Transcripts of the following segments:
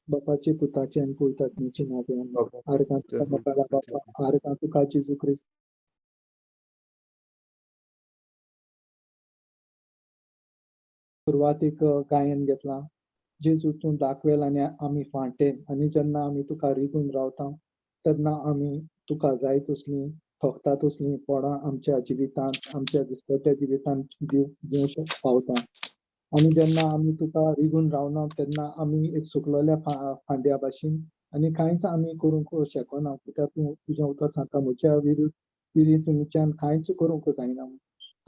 बापाचे पुताचे आणि पवित्रात्म्याचे नावे आरकां तुका मोगाला बापा आरकां तुका जेजू ख्रिस्त सुरवातीक गायन घेतला जेजू तूं दाखवेल आनी आमी फांटे आनी जेन्ना आमी तुका रिगून रावता तेन्ना आमी तुका जाय तसली फकता तसली पडां आमच्या जिवितांत आमच्या दिसपट्या जिवितांत दिवंक पावता आनी जेन्ना आमी तुका रिगून रावना तेन्ना आमी एक सुकलेल्या फांद्या भाशेन आनी कांयच आमी करूंक शकना कित्याक तूं तुजें उतर सांगता म्हज्या विरीत तुमच्यान कांयच करूंक जायना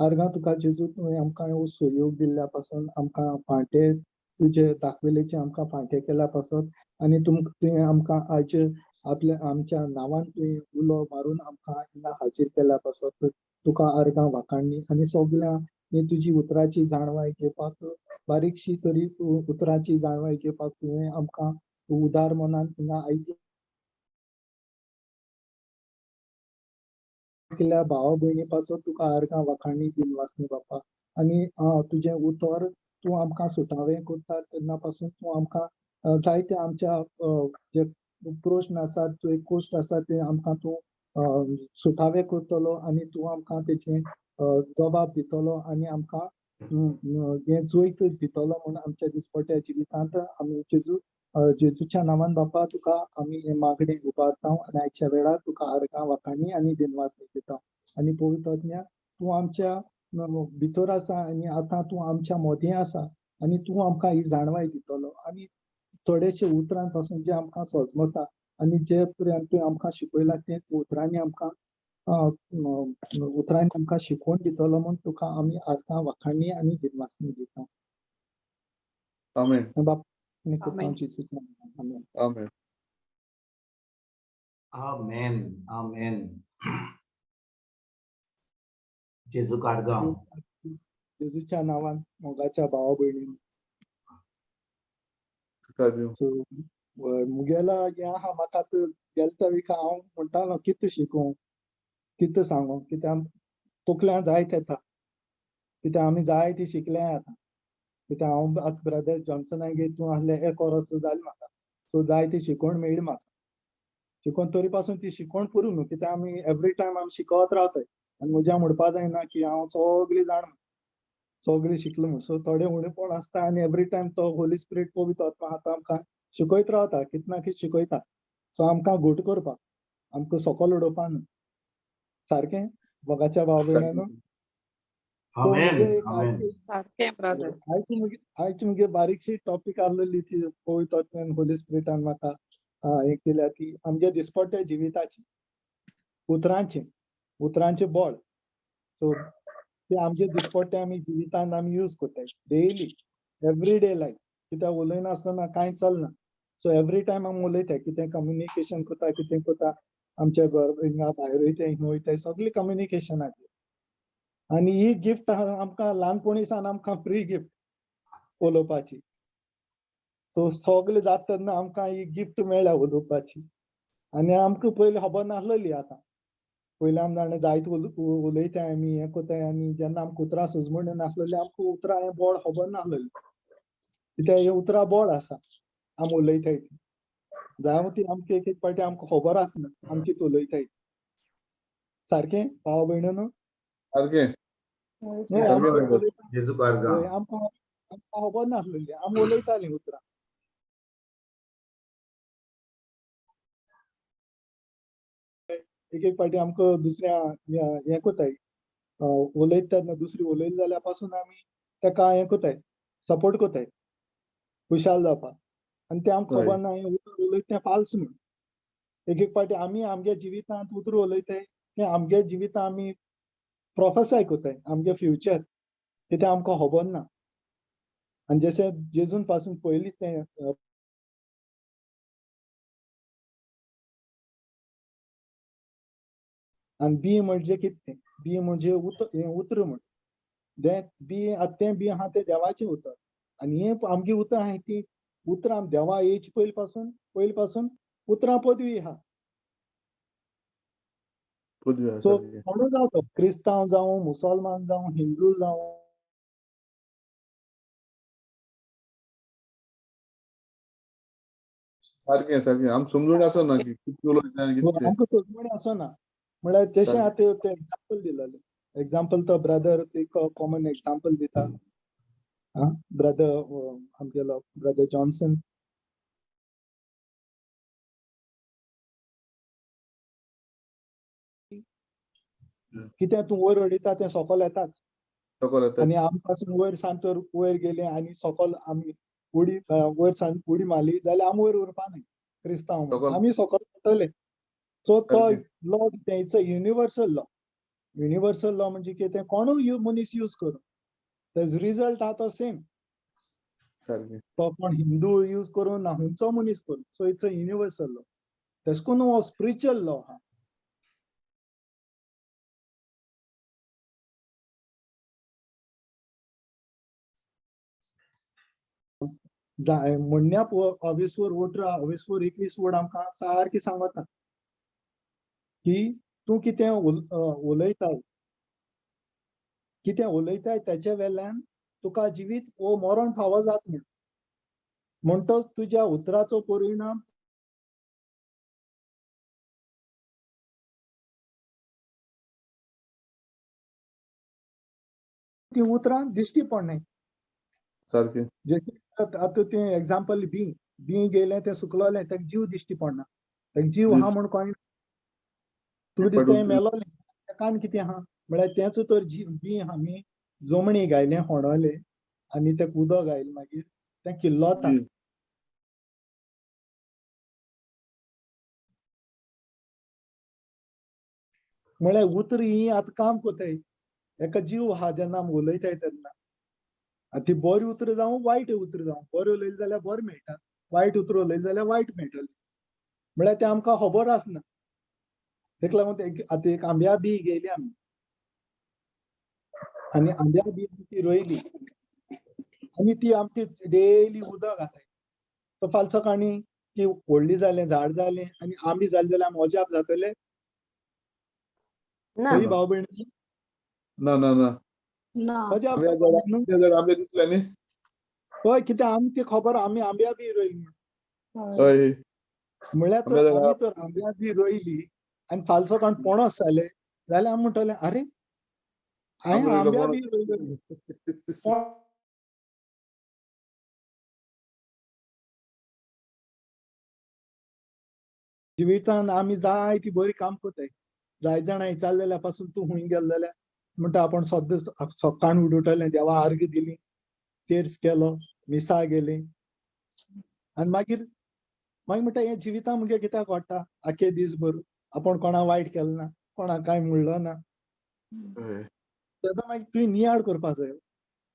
आर्गां तुका जेजू तुवें आमकां सहयोग दिल्ल्या पासून आमकां फांटे तुजे दाखयलेचे आमकां फांटे केल्या पासून आनी तुवें आमकां आज आपल्या आमच्या नांवान तुवें उलो मारून आमकां हिंगा हाजीर केल्या पासून तुका आर्गां वाखाणणी आनी सगळ्या ही तुजी उतराची जाणवाय घेवपाक बारीकशी तरी उतराची जाणवाय घेवपाक तुवें आमकां उदार मनान हिंगा केल्या भावा भयणी पासून तुका आर्गां वाखाणणी दिन वासनी बापा आनी तुजें उतर तूं आमकां सुटावें करता तेन्ना पासून तूं आमकां जायते आमच्या जे प्रश्न आसात जे कोश्ट आसा ते आमकां तूं सुटावे करतलो आनी तूं आमकां तेचे जबाब दितलो आनी आमकां हें जोईत दितलो म्हूण आमच्या दिसपट्या जिवितांत आमी जेजूच्या नांवान बापा तुका आमी हे मागणे उबारता आनी आयच्या वेळार तुका आर्गां वाखाणणी आनी दिनवासनी दिता आनी पवित्र आत्म्या तूं आमच्या भितर आसा आनी आतां तूं आमच्या मदीं आसा आनी तूं आमकां ही जाणवाय दितलो आनी थोडेशे उतरां पासून जे आमकां सजमता आनी जे पर्यंत तुवें आमकां शिकयलां ते उतरांनी आमकां शिकवण दितलो म्हूण तुका आमी आर्गां वाखाणणी आनी दिनवासनी दिता आमेन आमेन आमेन आमेन आमेन आमेन जेजू काडगांव जेजूच्या नांवान मोगाच्या भावा भयणी तुका देव मुगेला हें आहा म्हाका गेल्या विका हांव म्हणटालो कितें शिकूं कितें सांगू कित्याक तकल्यान जायत येता कित्याक आमी जायती शिकले आतां कित्याक हांव आतां ब्रदर जॉन्सनागे तूं आहले 1 वर्स जालें म्हाका सो जायती शिकवण मेळ्ळी म्हाका शिकवण तरी पासून ती शिकवण पुरो न्हू कित्याक आमी एवरी टायम आमी शिकवत रावताय आनी म्हज्या म्हणपा जायना की हांव सगळी जाण सगळी शिकलो म्हूण सो थोडे उणेपण आसता आनी एवरी टायम तो होली स्पिरीट पवित्र आत्मा आतां आमकां शिकयत रावता कितें ना कितें शिकयता सो आमकां घट करपाक आमकां सकयल उडोवपा न्हू सारकें मोगाच्या भाव भयणानो आयची मुगे बारीकशी टॉपीक आहलेली ती पवित्र आत्म्यान होली स्पिरिटान म्हाका हें केल्या ती आमच्या दिसपट्या जिविताची उतरांचे बळ सो ते आमचे दिसपट्टे आमी जिवितांत आमी यूज कोत्ताय डेली एवरी डे लायफ कित्याक उलयनासतना कांय चलना सो एवरी टायम आमी उलयताय कितें कम्युनिकेशन कोता कितें कोता आमच्या घर हिंगा भायर वयताय हिंगा वयताय सगळी कम्युनिकेशनाची आनी ही गिफ्ट आमकां ल्हानपणी सावन आमकां फ्री गिफ्ट उलोवपाची सो सगळे जाता तेन्ना आमकां ही गिफ्ट मेळ्ळ्या उलोवपाची आनी आमकां पयलीं खबर नासलेली आतां पयलीं आमी जाणा जायत उलयताय आमी हें कोताय आनी जेन्ना आमकां उतरां सुजमण नासलेली आमकां उतरां हें बोड खबर नासलेलें कित्याक हे उतरां बोड आसा आमी उलयताय ती जावं ती आमकां एक पाटी आमकां खबर आसना आमी कितें उलयताय सारकें भाव भयणानो सारकें आमकां खबर नासलेली आमी उलयतालीं उतरां एक पाटी आमकां दुसऱ्या हें कोताय उलयता तेन्ना दुसरी उलयली जाल्यार पासून आमी ताका हें कोताय सपोर्ट कोताय खुशाल जावपाक आनी तें आमकां खबर ना हें उतर उलयता तें फाल्स म्हूण एक पाटी आमी आमच्या जिवितांत उतर उलयताय तें आमच्या जिवितांत आमी प्रोफेसाय कोताय आमगे फ्युचर कित्याक आमकां खबर ना आनी जशें जेजून पासून पयलीं तें आनी बी म्हणजे कितें बी म्हणजे उतर म्हण तें बी आहा तें देवाचें उतर आनी हें आमगे उतर आहाय ती उतरां आमी देवा येयचे पयलीं पासून उतरां पदवी आहा सो कोणूय जावं तो क्रिस्तांव जावं मुसलमान जावं हिंदू जावं सारकें सारकें आमकां समजून आसना की कितें उलोयता आनी कितें तें. आमकां सजमणी आसना म्हळ्यार तशें आतां ते एग्जाम्पल दिलेलें एग्जाम्पल तो ब्रदर एक कॉमन एग्जाम्पल दिता ब्रदर आमगेलो ब्रदर जॉन्सन कितें तूं वयर उडयता तें सकयल येताच सकयल येताच. आनी आमी पासून वयर सान तर वयर गेले आनी सकयल आमी उडी वयर सान उडी मारली जाल्यार आमी वयर उरपा न्ही क्रिस्तांव सकयल. आमी सकयल वतले सो तो सारकें. Law it's a universal law म्हणजे कितें कोणूय मनीस यूज करूं तेज रिजल्ट आहा तो सेम सारकें. तो कोण हिंदू यूज करूं ना खंयचो मनीस करूं so it's a universal law तेश कोन हो स्पिरिच्युअल लॉ आहा म्हणण्या अवेस्वर वोटरा अवेस्वर 21 वड आमकां सारकी सांगता की तूं कितें उलयताय तेच्या वेल्यान तुका जिवीत वो मरण फावो जात म्हणटच तुज्या उतराचो परिणाम ती उतरां दिश्टी पडनाय सारकें. आतां तें एग्जाम्पल बी गेलें तें सुकलोलें तेका जीव दिश्टी पडना तेका जीव आहा म्हण कळना तूं दिसता मेलोलें तेकान कितें आहा म्हळ्यार तेच तर बी आमी जमणी घायलें होणोलें आनी तेका उदक घायलें मागीर तें किल्लोता म्हळ्यार उतर ही आतां काम कोताय एका जीव आहा जेन्ना आमी उलयताय तेन्ना आनी ती बरी उतर जावं वायट उतर जावं बरें उलयलें जाल्यार बरें मेळटा वायट उतर उलयलें जाल्यार वायट मेळटलें म्हळ्यार तें आमकां खबर आसना तेका लागून आतां एक आंब्या बी घेयली आमी आनी आंब्या बी ती रोयली आनी ती आमची डेली उदक घाताय तो फाल्यां सकाळीं ती व्हडली जालें झाड जालें आनी आंबे जालें जाल्यार आमी अजाप जातले खंय भाव भयण ना ना ना अजाप आंब्या जावपाक न्हू झाडाक आंबे दिसले न्ही हय कित्याक आमी ती खबर आमी आंब्या बी रोयली हय म्हळ्यार आंब्या तर आमी झाडाक तर आंब्या बी रोयली आनी फाल्यां सकाळीं पणस जाले जाल्यार आमी म्हणटले अरे हांवें आंबे रोयलो आंब्या बी म्हणून. रोयल्यो जिवितान आमी जाय ती बरी काम कोताय जाय जाणां विचारलें जाल्यार पासून तूं खूंय गेलो जाल्यार म्हणटा आपूण सद्दां सकाळीं उठोवलें देवा आर्ग दिली तेर्स केलो मिसा गेली आनी मागीर म्हणटा हें जिवितां मुगे कित्याक वाडटा आख्खे दीसभर आपूण कोणा वायट केलें ना कोणाक कांय म्हणलो ना तेन्ना मागीर तुवें नियाळ करपा जाय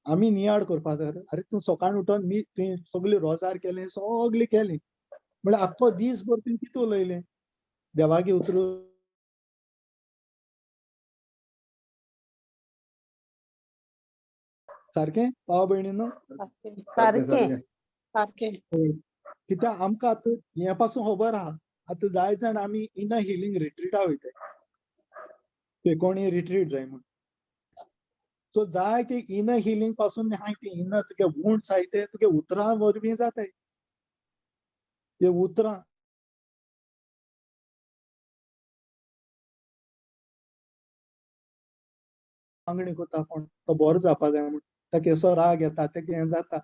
आमी नियाळ करपा जाय अरे तूं सकाळीं उठोन तुवें सगळीं रोजार केलें सगळें केलें म्हळ्यार आख्खो दीसभर तुवें कितें उलयलें देवागे उतर सारकें भाव भयणीनो कित्याक आमकां आतां हे पासून खबर आहा आतां जाय जाण आमी इनर हिलींग रिट्रीटा वयताय पेकोणी रिट्रीट जाय म्हण सो जाय ते इनर हिलींग पासून हाय ते इनर तुगे वुंड्स आहाय ते तुगे उतरां वरवीं जाताय ते उतरां मागणी कोता कोण तो बरो जावपा जाय म्हण ताका असो राग येता तेका हें जाता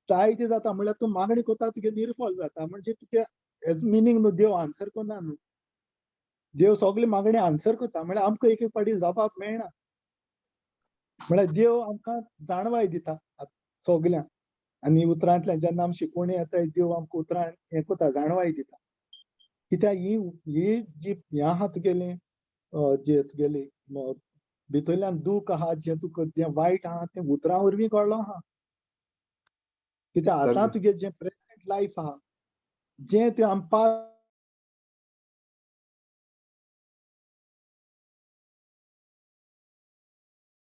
जाय ते जाता म्हळ्यार तूं मागणी कोता तुगे निर्फळ जाता म्हणजे तुगे हेजो मिनींग न्हू देव आन्सर कोन्ना न्हू देव सगळी मागणी आन्सर कोता म्हळ्यार आमकां एक एक पाटी जावपाक मेळना म्हळ्यार देव आमकां जाणवाय दिता सगल्यांक आनी उतरांतल्यान जेन्ना आमी शिकवणी येताय देव आमकां उतरां हें कोता जाणवाय दिता कित्याक ही जी हें आहा तुगेलें जे तुगेली भितरल्यान दूख आहा जें तुका जें वायट आहा तें उतरां वरवीं कळ्ळो आहा कित्याक आतां तुगे जें प्रेजंट लायफ आहा जें तुवें आमकां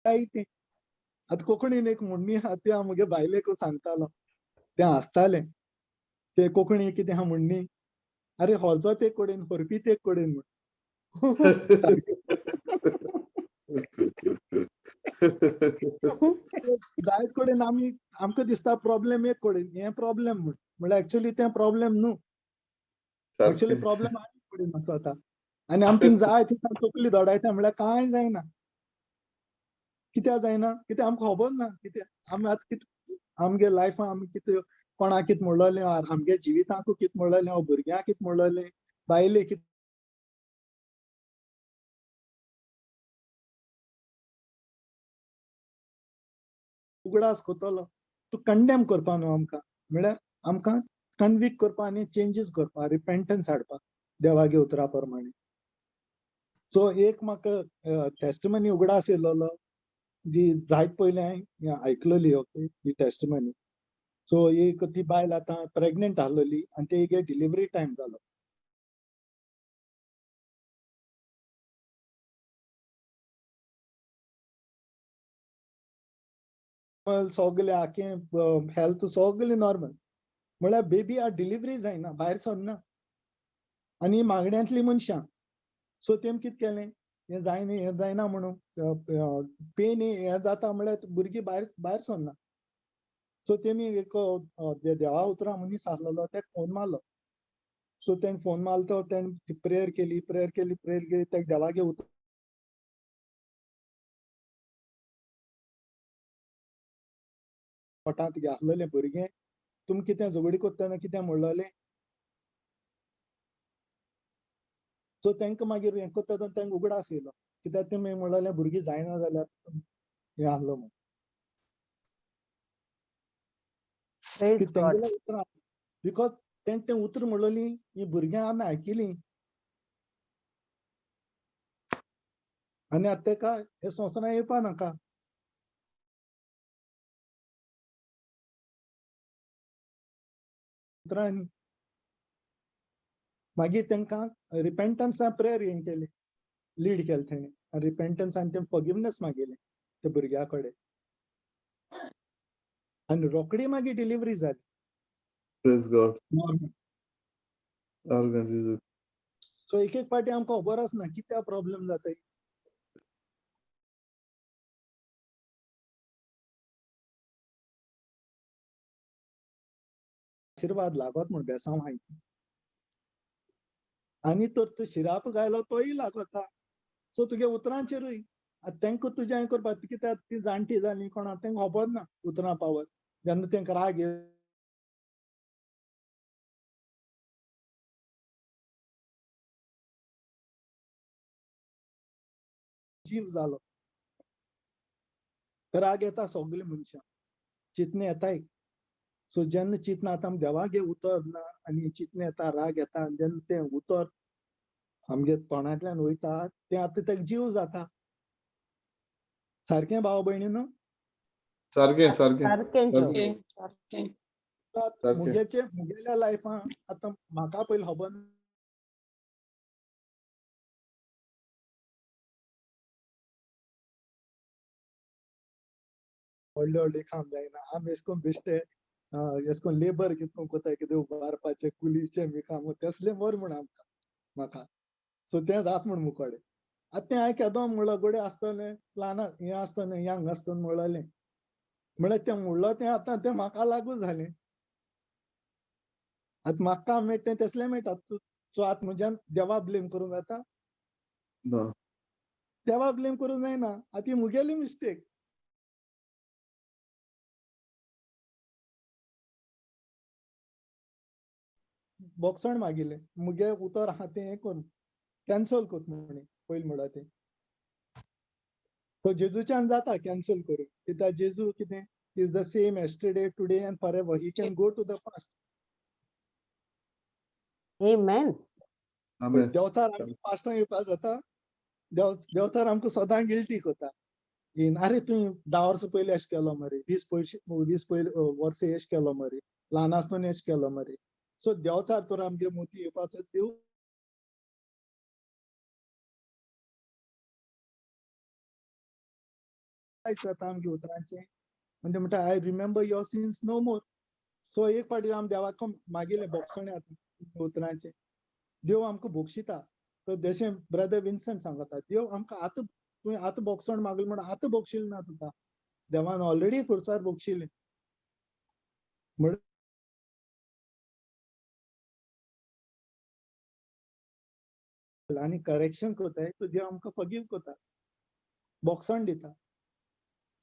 तें आतां कोंकणीन एक म्हणणी आहा ती हांव म्हगे बायलेक सांगतालो तें हांसतालें ते कोंकणी कितें आहा म्हणणी अरे होजो ते कडेन हरपी ते कडेन म्हण जायत कडेन आमी आमकां दिसता प्रॉब्लेम एक कडेन हें प्रॉब्लेम म्हण म्हळ्यार एक्चुअली तें प्रॉब्लेम न्हू एक्चुअली प्रॉब्लेम आहे पडेल मातसो आता आणि आमी थिंग जाय थिंग तकली धोडायता म्हळ्यार कांय जायना कित्याक जायना कित्याक आमकां खबर ना कित्याक आमी आतां कितें आमगे लायफान आमी कितें कोणाक कितें म्हणलें आमगे जिवितांकू कितें म्हणलें भुरग्यांक कितें म्हणलें बायले कितें उगडास कोत्तलो तूं कंडेम करपा न्हू आमकां म्हळ्यार आमकां कन्विक्ट करपा आनी चेंजीस करपा रिपेंटन्स हाडपा देवागे उतरा प्रमाणे सो एक म्हाका टेस्टमनी उगडास येयलोलो जी जायत पयलीं हांवें आयकलेली ओके ही टेस्टमनी सो एक ती बायल आतां प्रेग्नेंट आसलेली आनी तेगे डिलिव्हरी टायम जालो सगलें आखें हेल्थ सगलें नॉर्मल म्हळ्यार बेबी आ डिलिव्हरी जायना भायर सरना आनी मागण्यांतली मनशां सो तेम कितें केलें हें जायना म्हणून पेन हें जाता म्हळ्यार भुरगीं भायर सरना सो तेमी एक देवा उतरा मनीस आसलेलो तेका फोन मारलो सो तेणें फोन मारलो तेणें प्रेयर केली तेका देवागे उतर पोटांत तुगे आसलेलें भुरगें तुमी कितें झगडी कोत्तना कितें म्हणलेलें सो तांकां मागीर हें कोत्ता तांकां उगडास येयलो कित्याक तेमी म्हणलेलें भुरगीं जायना जाल्यार हें आसलो म्हूण तेंगेलें उतरां बिकॉज तें उतर म्हणलेलीं ही भुरग्यां आमी आयकिलीं आनी आतां तेका हे संवसारान येवपा नाका उतरांनी मागीर तांकां रिपेंटन्सा प्रेयर हें केलें लीड केलें तेणें रिपेंटन्स आनी तें फॉरगिवनेस मागिल्लें त्या भुरग्या कडेन आनी रोखडी मागीर डिलिव्हरी जाली प्रेज गॉड ऑर्गन सो एक पाटी आमकां खबर आसना कित्याक प्रॉब्लेम जाताय आशीर्वाद लागत म्हूण बेसांव हाय आनी तर शिराप गायलो तोय लागता सो तुगे उतरांचेरूय तांकां तुजें हें करपाक कित्याक ती जाणटी जाली कोणाक तांकां खबर ना उतरां पावर जेन्ना तांकां राग जीव जालो राग येता सगळीं मनशां चिंतने येताय सो जेन्ना चिंतना आतां आमी देवागे उतर ना आनी चिंतने येता राग येता आनी जेन्ना तें उतर आमगे तोंडांतल्यान वयता तें आतां तेका जीव जाता सारकें भाव भयणीनो सारकें मुगेल्या लायफान आतां म्हाका पयलीं खबर ना व्हडले व्हडले काम जायना आमी एश कोन्न बेश्टे एश कोन्न लेबर कितको कोताय कितें उबारपाचे कुलीचे बी काम तसले मोर म्हण आमकां म्हाका सो तें जात म्हण मुकोडे आतां तें हांवें केदो म्हणलो गोडे आसतलें ल्हान हें आसतना यंग आसतना म्हणलेलें म्हळ्यार तें म्हणलो तें आतां तें म्हाका लागू जालें आतां म्हाका काम मेळटा तें तसलें मेळटा सो आतां म्हज्यान देवा ब्लेम करूंक जाता देवा ब्लेम करूंक जायना आतां ही मुगेली मिस्टेक बोक्सण मागिल्लें मुगे उतर आहा तें हें कर कॅन्सल कर म्हणे पयलीं म्हणल्यार तें सो जेजूच्यान जाता कॅन्सल करूंक कित्याक जेजू कितें is the same yesterday today and forever he can go to the past Amen. देंवचार आमी पास्टां येवपाक जाता देंवचार आमकां सदां गिल्टी कोता अरे तुवें 10 वर्सां पयलीं अशें केलो मरे 20 वर्सां एशें केलो मरे ल्हान आसतना एशें केलो मरे सो देंवचार तर आमगे मोती येवपाचो देव जाता आमगे उतरांचें आनी ते म्हणटा I remember your sins no more so एक फावटी आमी देवाक मागिल्लें बोगसणे उतरांचें देव आमकां बोगशिता तर जशें ब्रदर विन्संट सांगता देव आमकां आतां तुवें आतां बोगसण मागलें म्हण आतां बोगशिल्लें ना तुका देवान ऑलरेडी फुडसार बोगशिल्लें म्हण आनी करेक्शन कोताय तो देव आमकां फॉरगिव कोता, बोगसण दिता.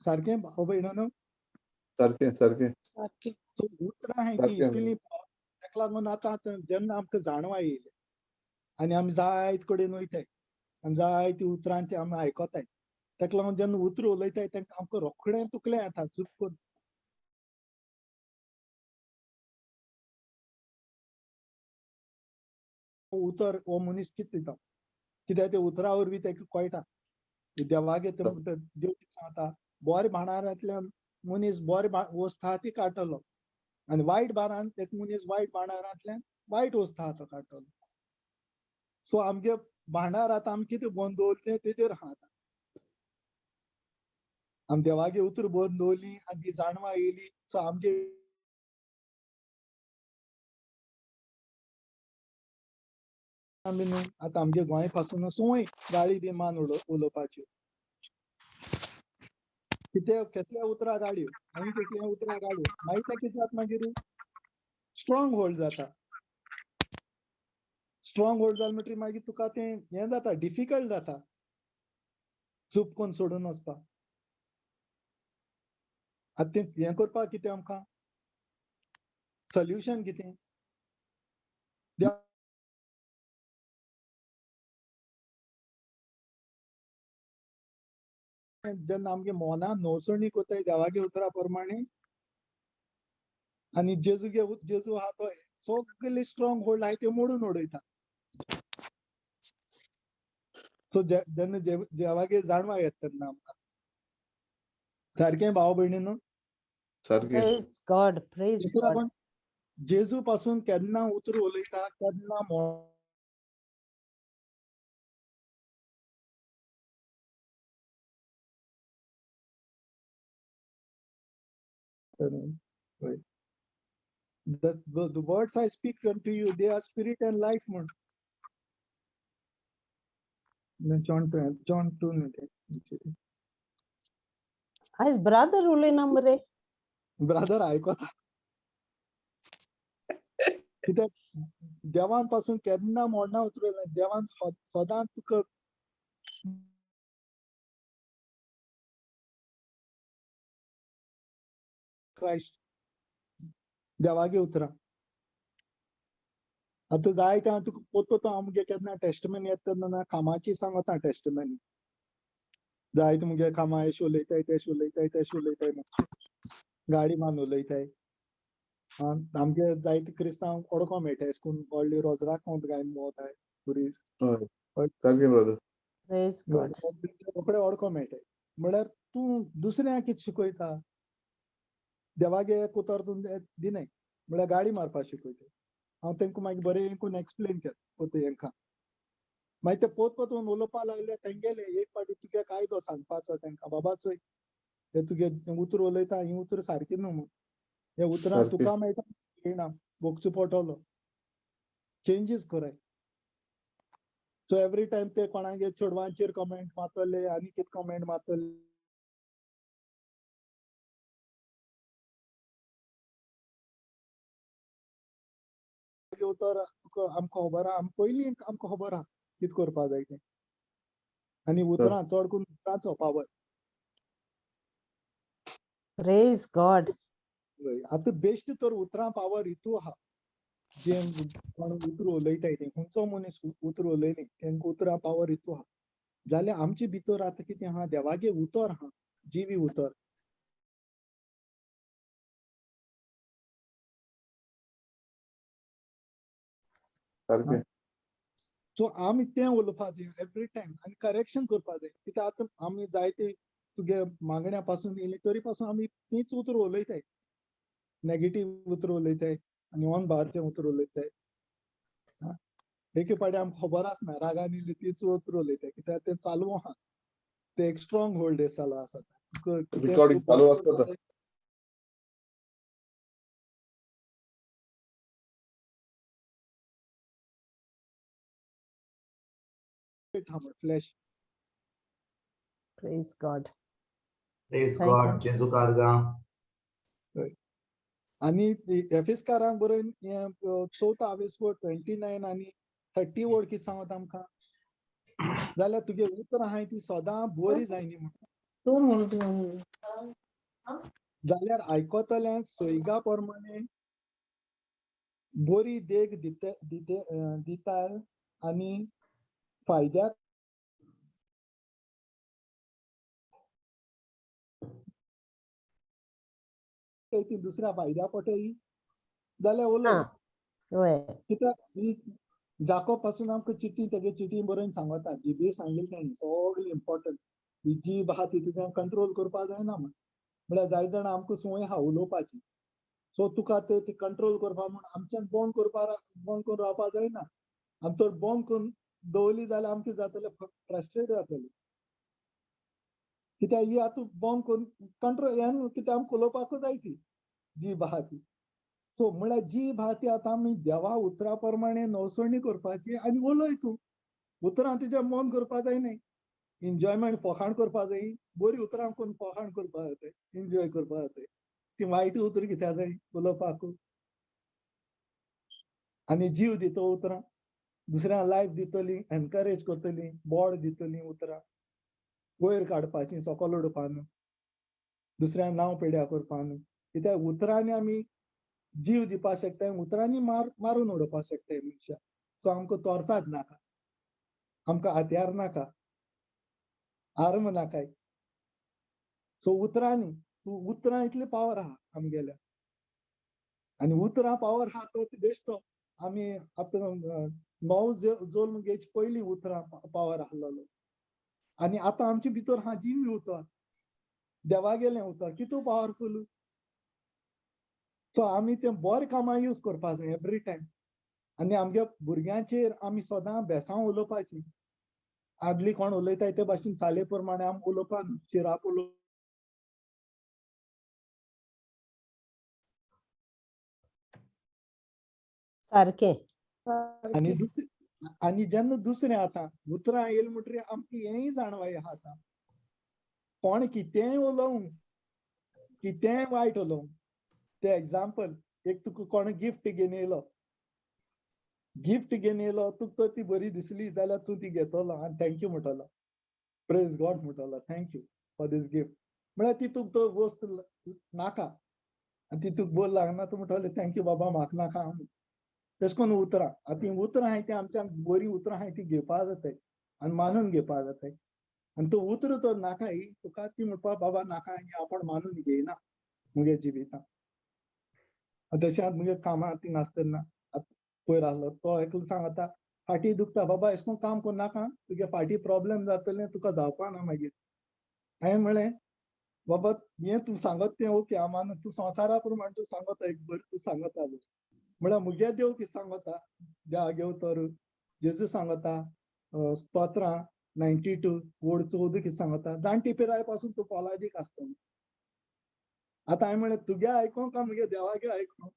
सारकें भाव भयणानो. सारकें सारकें सो उतरां हाय ती सारकें इतली ताका लागून आतां जेन्ना आमकां जाणवा येयली आनी आमी जायत कडेन वयताय आनी जायती उतरां ती आमी आयकोताय, ताका लागून जेन्ना उतर उलयताय तेन्ना आमकां रोखडें तुकलें येता चुकून. उतर हो मनीस कितें दिता, कित्याक ते उतरा वरवीं ताका कळटा देवागे देव कितें सांगता, बरे भांडारांतल्यान मनीस बरे वस्त आहा ती काडटलो आनी वायट बारान एक मनीस वायट भांडारांतल्यान वायट वस्त आहा तो काडटलो. सो आमगे भांडार आतां आमी कितें बंद दवरलें तेजेर आहा आतां. आमी देवागे उतर बंद दवरली आनी ती जाणवा येयली सो आमगे आमी न्हू आतां आमगे गोंय पासून सूय गाडी विमान उलोवपाच्यो. कितें कसल्या उतरां गाडयो आनी कसल्या उतरां गाडयो मागीर तें कितें जाता मागीर स्ट्रॉंग होल्ड जाता. स्ट्रॉंग होल्ड जालें म्हणटकीर मागीर तुका तें हें जाता, डिफिकल्ट जाता चूक कोन्न सोडून वचपाक. आतां तें हें करपाक कितें आमकां सोल्युशन कितें? जेन्ना आमगे मोना नोसणी कोताय देवागे उतरा प्रमाणे आनी जेजू आहा तो सगळे स्ट्रॉंग होल्ड आहाय ते मोडून उडयता. सो जेन्ना देवागे जाणवा येता तेन्ना आमकां सारकें भाव भयणीनो. सारकें Praise God, praise ताका God. लागून जेजू पासून केन्ना उतर उलयता केन्ना the words I speak unto you they are spirit and life म्हण. John 2 न्ही As brother उलयना मरे. ब्रदर आयकोता कित्याक देवान पासून केन्ना मोडना उतरलें, देवान सदांच तुका क्रायस्ट देवागे उतरां. आतां जायते हांव तुका पोततो आमगे केन्ना टेस्टमनी येता तेन्ना कामाची सांगता टेस्टमनी. जायते मुगे कामा एश उलयताय तेश उलयताय तेश उलयताय गाडी मान उलयताय. आमगे जायते क्रिस्तांव ओडको मेळटा एश कोन्न व्हडली रोजरां कोंत गायन मोवताय पुरीस. सारकें ब्रदर. Praise God. रोखडे ओडको मेळटाय म्हळ्यार तूं दुसऱ्यांक कितें शिकयता देवागे उतर तूं दिनाय म्हळ्यार गाडी मारपाक शिकयता. हांव तांकां मागीर बरें करून एक्सप्लेन केलें हेंकां. मागीर ते पोतून उलोवपा लागले तेंगेले एक पाटी तुगे कायदो सांगपाचो तांकां बाबा चोय हे तुगे उतर उलयता ही उतर सारकी न्हू म्हूण. हे उतरां सारकें. तुका मेळटा येयना भोगचो पडटलो. चेंजीस कोराय. सो एवरी टायम ते कोणागे चेडवांचेर कमेंट मारतले आनी कितें कमेंट मारतले उतर तुका आमकां खबर आहा, पयलीं आमकां खबर आहा कितें करपा जाय तें. आनी उतरां चड करून उतरांचो पावर. Praise God. आतां बेश्ट तर उतरां पावर हितू आहा जे कोण उतर उलयताय ते खंयचो मनीस उतर उलयली तेंकां उतरां पावर हितू आहा. जाल्यार आमचे भितर आतां कितें आहा देवागे उतर आहा जिवी उतर. सारकें. सो आमी तें उलोवपा जाय एवरी टायम आनी करेक्शन करपा जाय. कित्याक आतां आमी जायते तुगे मागण्या पासून येयली तरी पासून आमी तीच उतर उलयताय. नेगेटीव उतर उलयताय आनी ऑन भायरचें उतर उलयताय. एक पाटी आमकां खबर आसना रागान येयली तीच उतर उलयताय कित्याक तें चालू आहा. ते एक स्ट्रॉंग होल्ड जालो आसा. रिकॉर्डिंग चालू आसता. Flash. Praise God. Praise Thank God. जेजू कारगा. आनी एफेसकारांक बरोवन 4:29 आनी 30 वर्ड कितें सांगता आमकां जाल्यार तुगे उतरां आहाय ती सदां बरी जायनी म्हणटा. जाल्यार आयकोतल्यांक सैगा प्रमाणे बरी देख दितात आनी फायद्याक ती दुसऱ्या फायद्या पटय जाल्यार उलय. कित्याक ही जाको पासून आमकां चिटी तेगे चिटी बरोवन सांगता जीबी सांगिल्लें तेणी सगळें इम्पॉर्टंट. ही जीब आहा ती तुज्यान कंट्रोल करपा जायना म्हळ्यार जाय जाण आमकां संवय आहा उलोवपाची. सो तुका ते कंट्रोल करपा म्हूण आमच्यान बंद करून रावपा जायना. आनी तर बंद करून दवरली जाल्यार आमकां जातलें फ्रस्ट्रेट जातलें. कित्याक ही आतां बंद करून कंट्रोल हें कित्याक आमकां उलोवपाकूच जाय ती जीब आहा ती. सो म्हळ्यार जीब आहा ती आतां आमी देवा उतरा प्रमाणे नवसणी करपाची आनी उलय तूं. उतरां तुजें मन करपा जाय न्हय. एन्जॉयमेंट फकाण करपा जाय. बरी उतरां करून फकाण करपा जाय, एन्जॉय करपा जाय. ती वायट उतर कित्याक जाय उलोवपाक. आनी जीव दितो उतरां. दुसऱ्यांक लायफ दितली, एनकरेज करतली, बोड दितली उतरां. वयर काडपाची सकयल उडोवपान, दुसऱ्यांक नांव पिड्यार करपान. कित्याक उतरांनी आमी जीव दिवपाक शकताय, उतरांनी मारून उडोवपाक शकताय मनशाक. सो आमकां तोर्सात नाका, आमकां हात्यार नाका, आर्म नाकाय. सो उतरां इतली पावर आहा आमगेल्या. आनी उतरां पावर आहा तो बेश्टो आमी आतां 9 जल्म घेवचे पयलीं उतरां पावर आहलोलो. आनी आतां आमचे भितर आहा जीव उतर, देवा गेलें उतर कितू पावरफूल. सो आमी तें बरें कामां यूज करपा जाय एवरी टायम. आनी आमगे भुरग्यांचेर आमी सदां बेसांव उलोवपाची. आदली कोण उलयताय ते भाशेन चाले प्रमाणे आमी उलोवपा न्हू. शिराप उलोवप सारकें. आनी जेन्ना दुसरें आतां उतरां येयलें म्हणटरी आमकां हेंय जाणवाय आहा आतां. कोण कितेंय उलोवं, कितेंय वायट उलोवं. ते एग्जाम्पल एक तुका कोण गिफ्ट घेवन येयलो, तुका ती बरी दिसली जाल्यार तूं ती घेतलो आनी थँक्यू म्हणटलो. प्रेज गॉड म्हणटलो, थँक्यू फॉर दीस गिफ्ट. म्हळ्यार ती तुका तो वस्त नाका आनी ती तुका बरी लागना, तूं म्हणटलें थँक्यू बाबा म्हाका नाका. तशें करून उतरां आतां उतरां आहाय ती आमच्यान बरी उतरां आहाय ती घेवपा जाताय आनी मानून घेवपा जाताय. आनी तो उतर तो नाकाय तुका ती म्हणपा बाबा नाका आनी आपण मानून घेयना मुगे जिवितांत. तशें आतां मुगे कामां ती नासतना पयर आहलो तो एकलो सांगता फाटी दुखता बाबा अशें करून काम करून नाका, तुगे फाटी प्रॉब्लेम जातलें तुका जावपा ना मागीर. हांवें म्हळें बाबा हें तूं सांगत तें ओके हांव मानून, तूं संवसारा प्रमाणे तूं सांगता एक बरें तूं सांगता. म्हळ्यार मुगे देव कितें सांगता, देवा घेव तर जेजू सांगता स्तोत्रां 92 वड 14 कितें सांगता, जाणटी पिराय पासून तूं पोलादीक आसता. आतां हांवें म्हळें तुगे आयको काय मुगे देवागे आयको.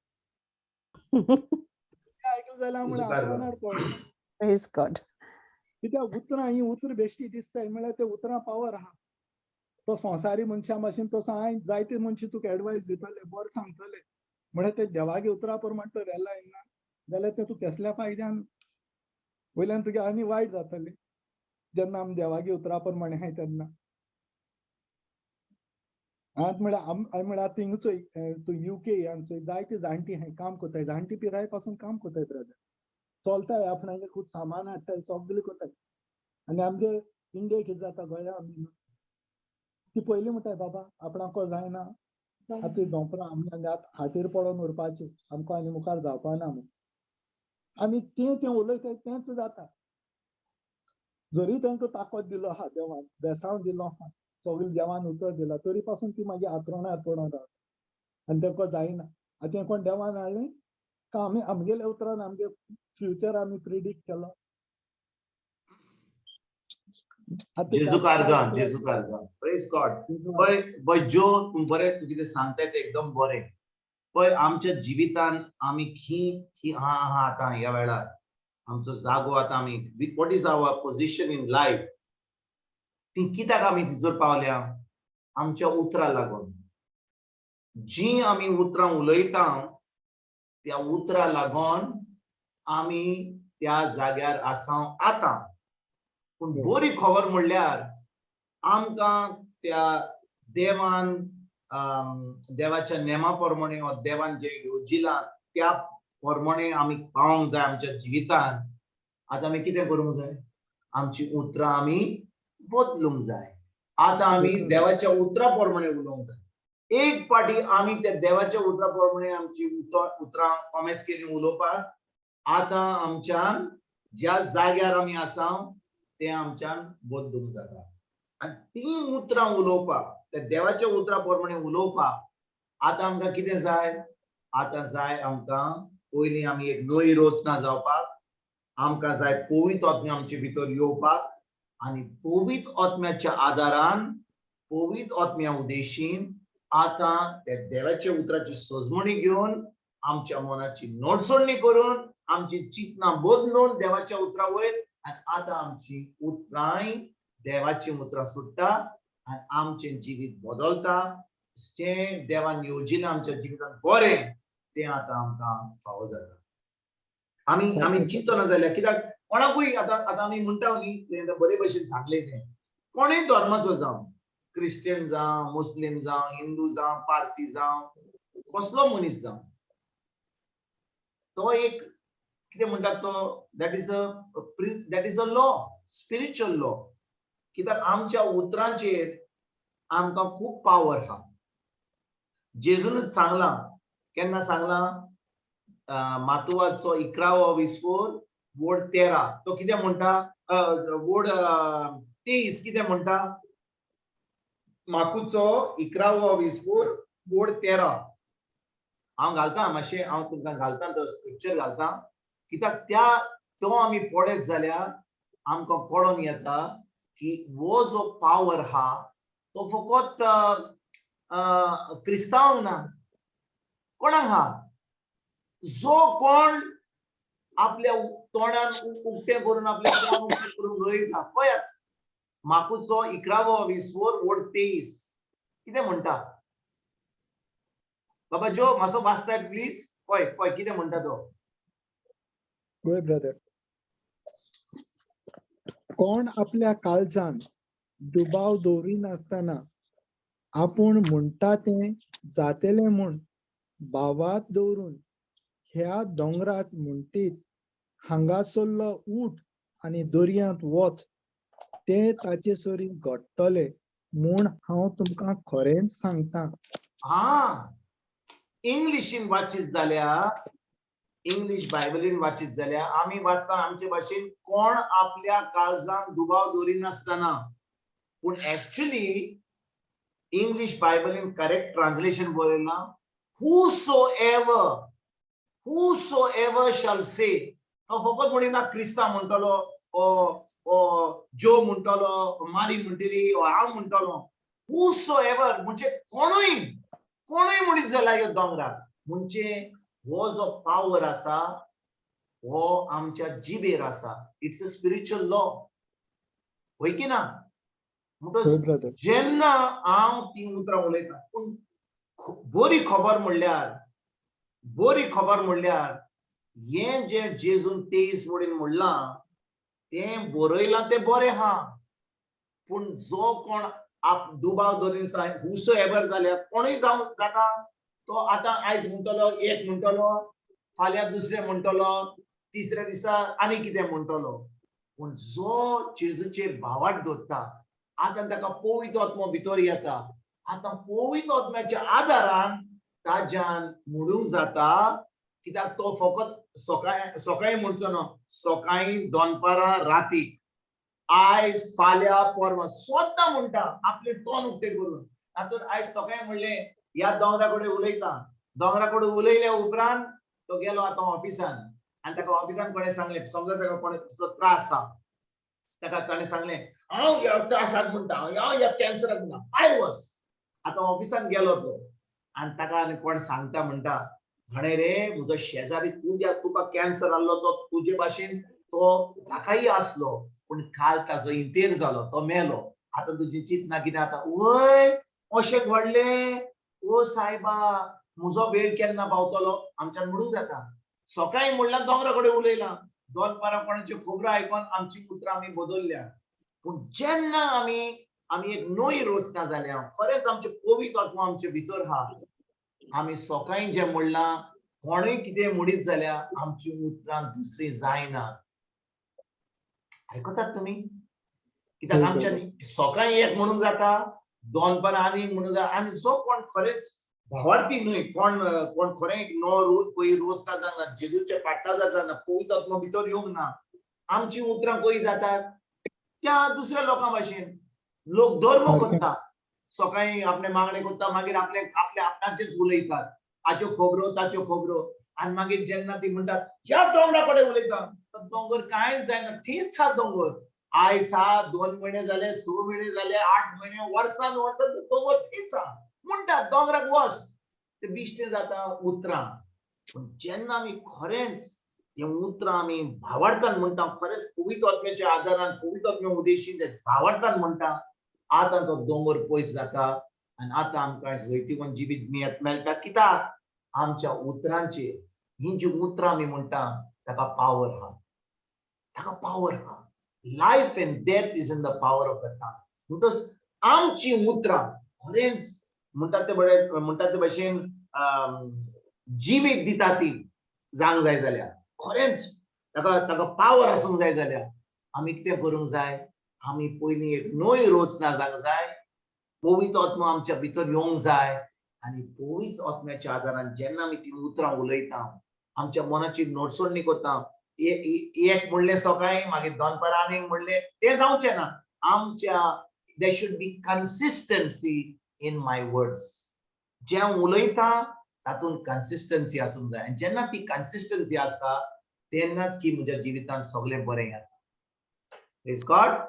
आयकलें जाल्यार म्हळें आपणाड पडना. Praise God. कित्याक उतरां ही उतर बेश्टी दिसताय म्हळ्यार ते उतरां पावर आहा. तो संवसारी मनशा भाशेन तो हांवें जायते मनशां तुका एडवायस दितले, बरें सांगतले. म्हळ्यार ते देवागे उतरा प्रमाणे तर रेला येना जाल्यार ते तूं कसल्या फायद्यान वयल्यान तुगे आनी वायट जातलें. जेन्ना आमी देवागे उतरा प्रमाणे आहाय तेन्ना आतां म्हळ्यार थिंगचोय तूं UK हांगचोय जायते जाणटी आहाय काम कोताय, जाणटी पिराये पासून काम कोताय ब्रदर. चलताय आपणागे खूब सामान हाडटाय सगळें कोताय. आनी आमगे इंडिया कितें जाता गोंया आमी ती पयलीं म्हणटाय बाबा आपणाको जायना आतां दोंपरां आमी हातीर पडोन उरपाचें, आमकां आनी मुखार जावपा ना म्हूण. आनी तें उलयताय तेंच जाता. जरी तांकां ताकद दिलो आहा देवान, बेसांव दिलो आहा, सगळें देवान उतर दिला, तरी पासून ती मागीर आंतरणार पडोन रावता आनी तांकां जायना. आतां कोण देवान हाडलें काय आमी आमगेल्या उतरान आमगे फ्युचर आमी प्रिडिक्ट केलो. जेजू कारगान प्रेज गॉड. पळय जो बरें तूं कितें सांगताय तें एकदम बरें. पळय आमच्या जिवितान आमी खी आहा आतां ह्या वेळार आमचो जागो आतां आमी what is our position in life, ती कित्याक आमी थिंचर पावल्या, आमच्या उतरां लागून. जी आमी उतरां उलयता त्या उतरां लागून आमी त्या जाग्यार आसां आतां. पूण बरी खबर म्हणल्यार आमकां त्या देवान देवाच्या नेमा प्रमाणे वा देवान जे योजिलां त्या प्रमाणे आमी पावंक जाय आमच्या जिवितान. आतां आमी कितें करूंक जाय? आमची उतरां आमी बदलूंक जाय. आतां आमी देवाच्या उतरां प्रमाणे उलोवंक जाय. एक पाटी आमी त्या देवाच्या उतरां प्रमाणे आमची उतरां कॉमेस केली उलोवपाक. आतां आमच्यान ज्या जाग्यार आमी आसा ते आमच्यान बदलूंक जाता. आनी ती उतरां उलोवपाक त्या देवाच्या उतरां प्रमाणे उलोवपाक आतां आमकां कितें जाय? आतां जाय आमकां पयलीं आमी एक नवी रचना जावपाक. आमकां जाय पवित्र आत्म्या आमचे भितर येवपाक आनी पवित्र आत्म्याच्या आदारान पवित्र आत्म्या उदेशीन आतां त्या देवाच्या उतराची सजमणी घेवन आमच्या मनाची नडसडणी करून आमची चिंतना बदलून देवाच्या उतरा वयर आनी आतां आमची उतरांय देवाची उतरां सुट्टा आनी आमचें जिवीत बदलता. जें देवान येवजिलां आमच्या जिवितांत बरें तें आतां आमकां फावो जाता. आमी चिंतना जाल्यार कित्याक कोणाकूय आतां आमी म्हणटा न्ही बरे भशेन सांगलें तें कोणूय धर्माचो जावं, क्रिस्टियन जावं, मुस्लीम जावं, हिंदू जावं, पारसी जावं, कसलो मनीस जावं, तो एक कितें म्हणटात तो that is a law, spiritual law. कित्याक आमच्या उतरांचेर आमकां खूब पावर आहा. जेजूनच सांगलां, केन्ना सांगलां? मातुवाचो 11 विस्वोर वोड 13 तो कितें म्हणटा? वोड 23 कितें म्हणटा? माकुचो 11 विस्वोर वोड 13 हांव घालतां मातशें, हांव तुमकां घालतां तो स्क्रिप्चर घालतां. कित्याक तो आमी पळयत जाल्यार आमकां कळोन येता की हो जो पावर आहा तो फकत क्रिस्तांवांक ना, कोणाक आहा? जो कोण आपल्या तोंडान उक्तें करून आपले तोंड उक्तें करून रोयता. पळयात माकुचो 11 विस्वोर वोड 23 कितें म्हणटा? बाबा जो मातसो वाचताय प्लीज. पळय कितें म्हणटा तो. गोय ब्रदर. कोण आपल्या काळजान दुबाव दवरिनासतना आपूण म्हणटा तें जातलें म्हूण भावात दवरून ह्या दोंगराक म्हणटीत हांगासरलो उठ आनी दर्यांत वच, ते ताचे सरी घडटले म्हूण हांव तुमकां खरेंच सांगतां. इंग्लिशीन वाचीत जाल्यार, इंग्लीश बायबलीन वाचीत जाल्यार आमी वाचता आमचे भाशेन कोण आपल्या काळजान दुबाव दवरिनासतना. पूण एक्चुअली इंग्लिश बायबलीन करेक्ट ट्रान्सलेशन बरयलां whosoever shall say. तो फकत म्हणिना क्रिस्तांव म्हणटलो ओ जो म्हणटलो, मारी म्हणटली, हांव म्हणटलो. whosoever म्हणजे कोणूय म्हणीत जाल्यार ह्या दोंगराक. म्हणजे हो जो पावर आसा हो आमच्या जिबेर आसा. It's a spiritual law. होय की ना? जेन्ना हांव ती उतरां उलयतां, पूण बरी खबर म्हणल्यार हें जें जेजून 23 वडीन म्हणलां तें बरयलां तें बरें आहा. पूण जो कोण दुबाव दवरिनासतना whosoever जाल्यार कोणूय जावं जाता. तो आतां आयज म्हणटलो एक म्हणटलो, फाल्यां दुसरें म्हणटलो, तिसऱ्या दिसा आनी कितें म्हणटलो. पूण जो जेजूचेर भावार्थ दवरता आतां ताका पवित्र आत्मो भितर येता. आतां पवित्र आत्म्याच्या आदारान ताज्यान म्हणूंक जाता. कित्याक तो फकत सकाळी म्हणचो न्हू, सकाळी दनपारां रातीक, आयज फाल्यां परवां सद्दां म्हणटा आपले तोंड उक्तें करून. तातूंत आयज सकाळी म्हणलें ह्या दोंगरा कडेन उलयता. दोंगरा कडेन उलयल्या उपरांत तो गेलो आतां ऑफिसान आनी ताका ऑफिसान कोणें सांगलें, समजा ताका कोणें कसलो त्रास आसा, ताका ताणें सांगलें हांव ह्या त्रासाक म्हणटा, हांव ह्या कॅन्सराक म्हणटा, भायर वच. आतां ऑफिसान गेलो तो आनी ताका आनी कोण सांगता म्हणटा घणे रे म्हजो शेजारी तुका कॅन्सर आसलो तो तुजे भाशेन तो ताकाय आसलो, पूण काल ताजो इंतेर जालो, तो मेलो. आतां तुजी चिंतना कितें आतां? वय अशें घडलें, ओ सायबा म्हजो वेळ केन्ना पावतलो? आमच्यान म्हणूंक जाता. सकाळी म्हणल्यार दोंगरा कडेन उलयलां, दनपारां कोणाच्यो खबरो आयकोन आमची उतरां आमी बदलल्या. पूण जेन्ना आमी एक नवी रचना जाल्या खरेंच आमचे पवित्र आत्मा आमचे भितर आहा आमी सकाळी जे म्हणला कोणूय कितें म्हणीत जाल्यार आमची उतरां दुसरी जायना आयकतात तुमी कित्याक आमच्यानी सकाळी एक म्हणून जाता दोनपरां आनीक म्हणून जाता आनी जो कोण खरेंच भावार्थी न्हय कोण खरें रोज पयलीं रोजता जायना जेजूचे पाठला जायना पवित्र आत्मा भितर येवंक ना आमची उतरां कशी जातात त्या दुसऱ्या लोकां भाशेन लोक धर्म करता सकाळी आपले मागणे करता मागीर आपले आपणाचेच उलयतात हाच्यो खबरो ताच्यो खबरो आनी मागीर जेन्ना ती म्हणटात ह्या दोंगरा कडेन उलयता दोंगर कांयच जायना थीच हा दोंगर आयज 2 म्हयने जाले 6 म्हयने जाले 8 म्हयने वर्सान दोंगर थीच हा म्हणटात दोंगराक वच ते बिश्टें जाता उतरां पूण जेन्ना आमी खरेंच हे उतरां आमी भावार्थान म्हणटा खरेंच पवित्र आत्म्याच्या आदारान पवित्र आत्म्या उदेशीन भावार्थान म्हणटा आतां तो दोंगर पयस जाता आनी आतां आमकां जैतिवंत जिवीत मेळटा कित्याक आमच्या उतरांचेर ही जी उतरां आमी म्हणटा ताका पावर आहा life and death is in the power of the tongue म्हणटच आमची उतरां खरेंच म्हणटा ते भाशेन जिवीत दिता ती जावंक जाय जाल्यार खरेंच ताका पावर आसूंक जाय जाल्यार आमी कितें करूंक जाय आमी पयलीं एक नवी रचना जावंक जाय पवित्र आत्मा आमच्या भितर येवंक जाय आनी पवित्र आत्म्याच्या आदारान जेन्ना आमी ती उतरां उलयता आमच्या मनाची नडसडणी करता एक म्हणलें सकाळी मागीर दनपारां आनीक म्हणलें तें जावचें ना आमच्या देर should be consistency in my words जें उलयता तातूंत कन्सिस्टन्सी आसूंक जाय आनी जेन्ना ती कन्सिस्टन्सी आसता तेन्नाच की म्हज्या जिवितांत सगळें बरें जाता Praise God.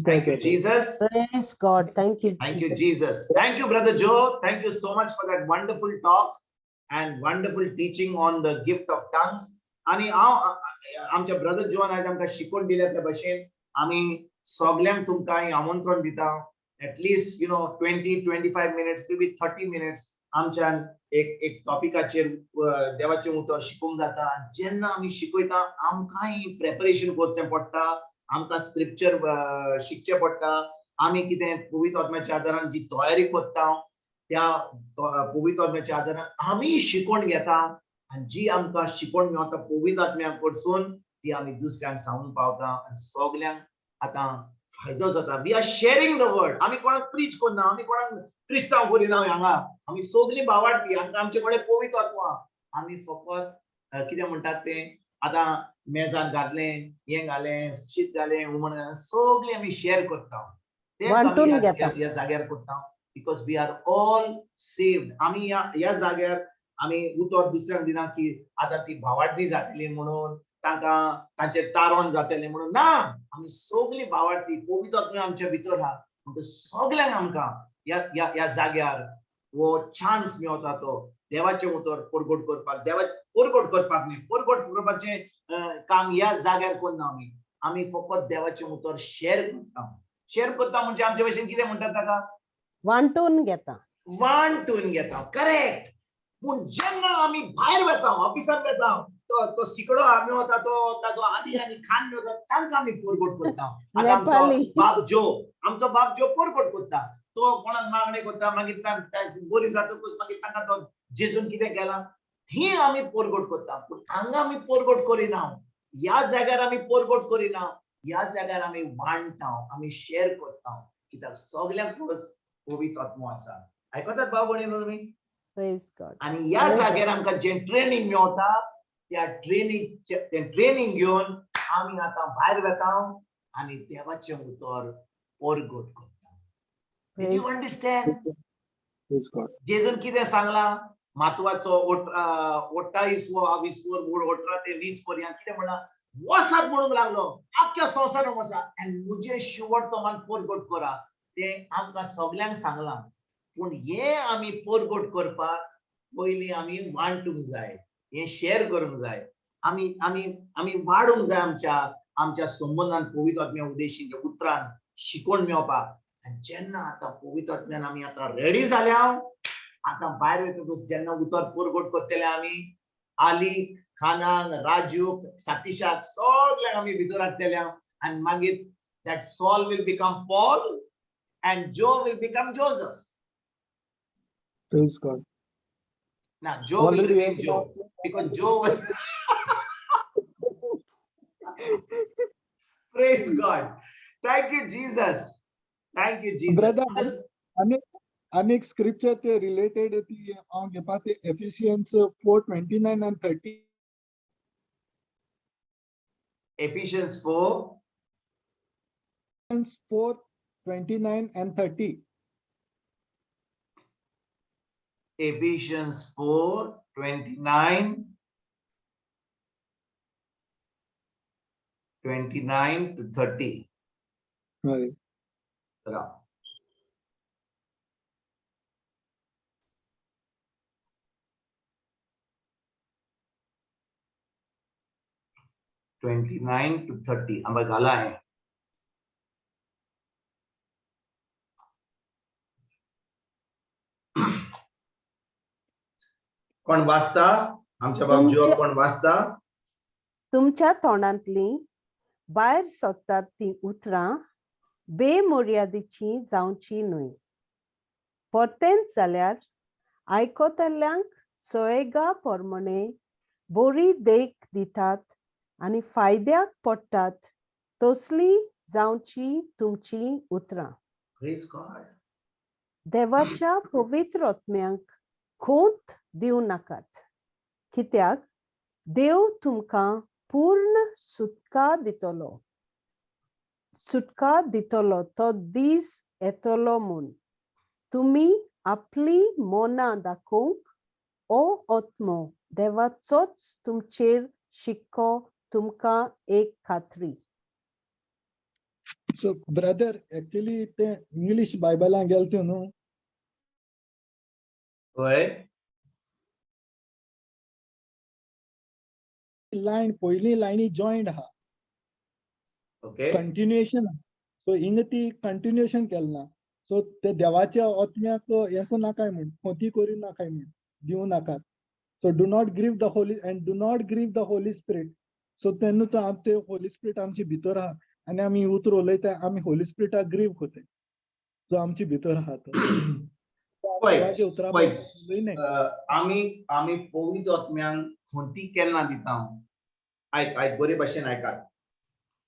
Thank you, Jesus. Praise God. Thank you. Thank you, Jesus. Thank you, Brother Joe. Thank you so much for that wonderful talk and wonderful teaching on the gift of tongues. आणि आमच्या brother Joan आज आमकां शिकवण दिल्या त्या भाशेन आमी सगळ्यांक तुमकां आमंत्रण दिता एटलीस्ट 20-25 मिनिट्स maybe 30 मिनिट्स आमच्यान एक टॉपिकाचेर देवाचें उतर शिकूंक जाता जेन्ना आमी शिकयता आमकांय प्रिपरेशन करचें पडटा आमकां स्क्रिप्चर शिकचें पडटा आमी कितें पवित्र आत्म्याच्या आदारान जी तयारी करता त्या पवित्र आत्म्याच्या आदारान आमी शिकवण घेता आनी जी आमकां शिकवण मेळटा पवित्र आत्म्या कडसून ती आमी दुसऱ्यांक सांगूंक पावता आनी सगळ्यांक आतां फायदो जाता we are sharing the word आमी कोणाक प्रीच करना आमी कोणाक क्रिस्तांव करिना हांगा आमी सगळीं भावार्थी आमचे कडेन पवित्र आत्मा आमी फकत कितें म्हणटात तें आतां मेजान घातलें हें घालें शीत घालें हुमण घालें सगळें आमी शेअर करता तेंच आमी ह्या जाग्यार करता because we are all saved आमी ह्या जाग्यार आमी उतर दुसऱ्यांक दिना की आतां ती भावार्थी जातली म्हणून तांकां तांचें तारण जातलें म्हणून ना आमी सगळीं भावार्थी पवित्र आत्मा आमच्या भितर आहा म्हणटच सगळ्यांक आमकां ह्या जाग्यार वो चान्स मेळटा तो देवाचें उतर परगट करपाक परगट करपाक न्ही परगट करपाचें काम ह्या जाग्यार करना आमी फकत देवाचें उतर शेअर करता म्हणजे आमचे भाशेन कितें म्हणटात ताका वांटून घेता करेक्ट पूण जेन्ना आमी भायर वेता ऑफिसांत वेता तो सिकडो मेळटा तो ताजो आली आनी खान मेळटा तांकां आमी परगट करता आमचो बाप जो परगट करता तो कोणाक मागणे करता मागीर बरी जातकच मागीर तांकां तो जेजून कितें केलां ही आमी परगट करता पूण हांगा आमी परगट करिना ह्या जाग्यार आमी परगट करिना ह्या जाग्यार आमी वांटता आमी शेअर करता कित्याक सगळ्यांक पवित्र आत्मा आसा आयकतात भाव भयणीनो तुमी आनी ह्या जाग्यार आमकां जें ट्रेनिंग मेळटा त्या ट्रेनिंग घेवन आमी आतां भायर वेता आनी देवाचें उतर परगट करता Did you understand? जेजून कितें सांगलां म्हत्वाचो 18 ते 20 पर्यंत कितें म्हणलां वसात म्हणूंक लागलो आख्या संवसारांत वसा आनी म्हजें शेवट तो मान परगट करा तें आमकां सगळ्यांक सांगलां पूण हें आमी परगट करपाक पयलीं आमी वांटूंक जाय हें शेअर करूंक जाय आमी वाडूंक जाय आमच्या संबंधान पवित्र आत्म्या उदेशीन उतरान शिकवण मेळपाक जेन्ना आतां पवित्र आत्म्यान आमी आतां रेडी जाल्या आतां भायर वयतकच जेन्ना उतर परगट करतले आमी आलीक खानाक राजूक सातिशाक सगळ्यांक आमी भितर हाडटले आनी मागीर that Saul will become Paul and Joe will become Joseph. Praise God. Now Joe will Already remain Joe because Joe was praise God. Thank you, Jesus. Thank you, Jesus. Brother, अनेक scripture ते related ती आंगे पाते Ephesians 4:29 and 30. Ephesians 4. 4:29 and 30. Ephesians 4:29 to 30. Right. Right. (29 to 30) आंबा गाला है. कोण वाचता? आमच्या बाबजीवर कोण वाचता? तुमच्या तोंडांतली भायर सोदतात ती उतरां बेमर्यादेची जावची न्हय. परतेंच जाल्यार आयकोतल्यांक सोयेगा पोरमणे बरी देख दितात आनी फायद्याक पडटात तसली जावची तुमची उतरां. Praise God. देवाच्या पवित्र आत्म्यांक खोंत दिवं नाकात, कित्याक देव तुमकां पूर्ण सुटका दितलो तो दीस येतलो म्हूण. तुमी आपली मोनां दाखोवंक ओ आत्मो देवाचोच तुमचेर शिक्को तुमकां एक खात्री. So brother, actually ते English Bible गेलते न्हू. होय. Line पहिली लाईनी joined हा. Okay. Continuation. So हिंग ती continuation केलना. So ते देवाच्या आत्म्याक येको नाकाय म्हण, खोती करू नाकाय म्हण, दिवं नाकात. So do not grieve the Holy Spirit. So तेन्ना तो आमचे Holy Spirit आमची भितर आहा आणि आम्ही उतर उलयता आम्ही Holy Spirit ग्रीव कोते. जो आमची भितर आहा तो. आम्ही पवित्र आत्म्यांक खोंती केन्ना दिता. आयक बरे भाशेन आयकात.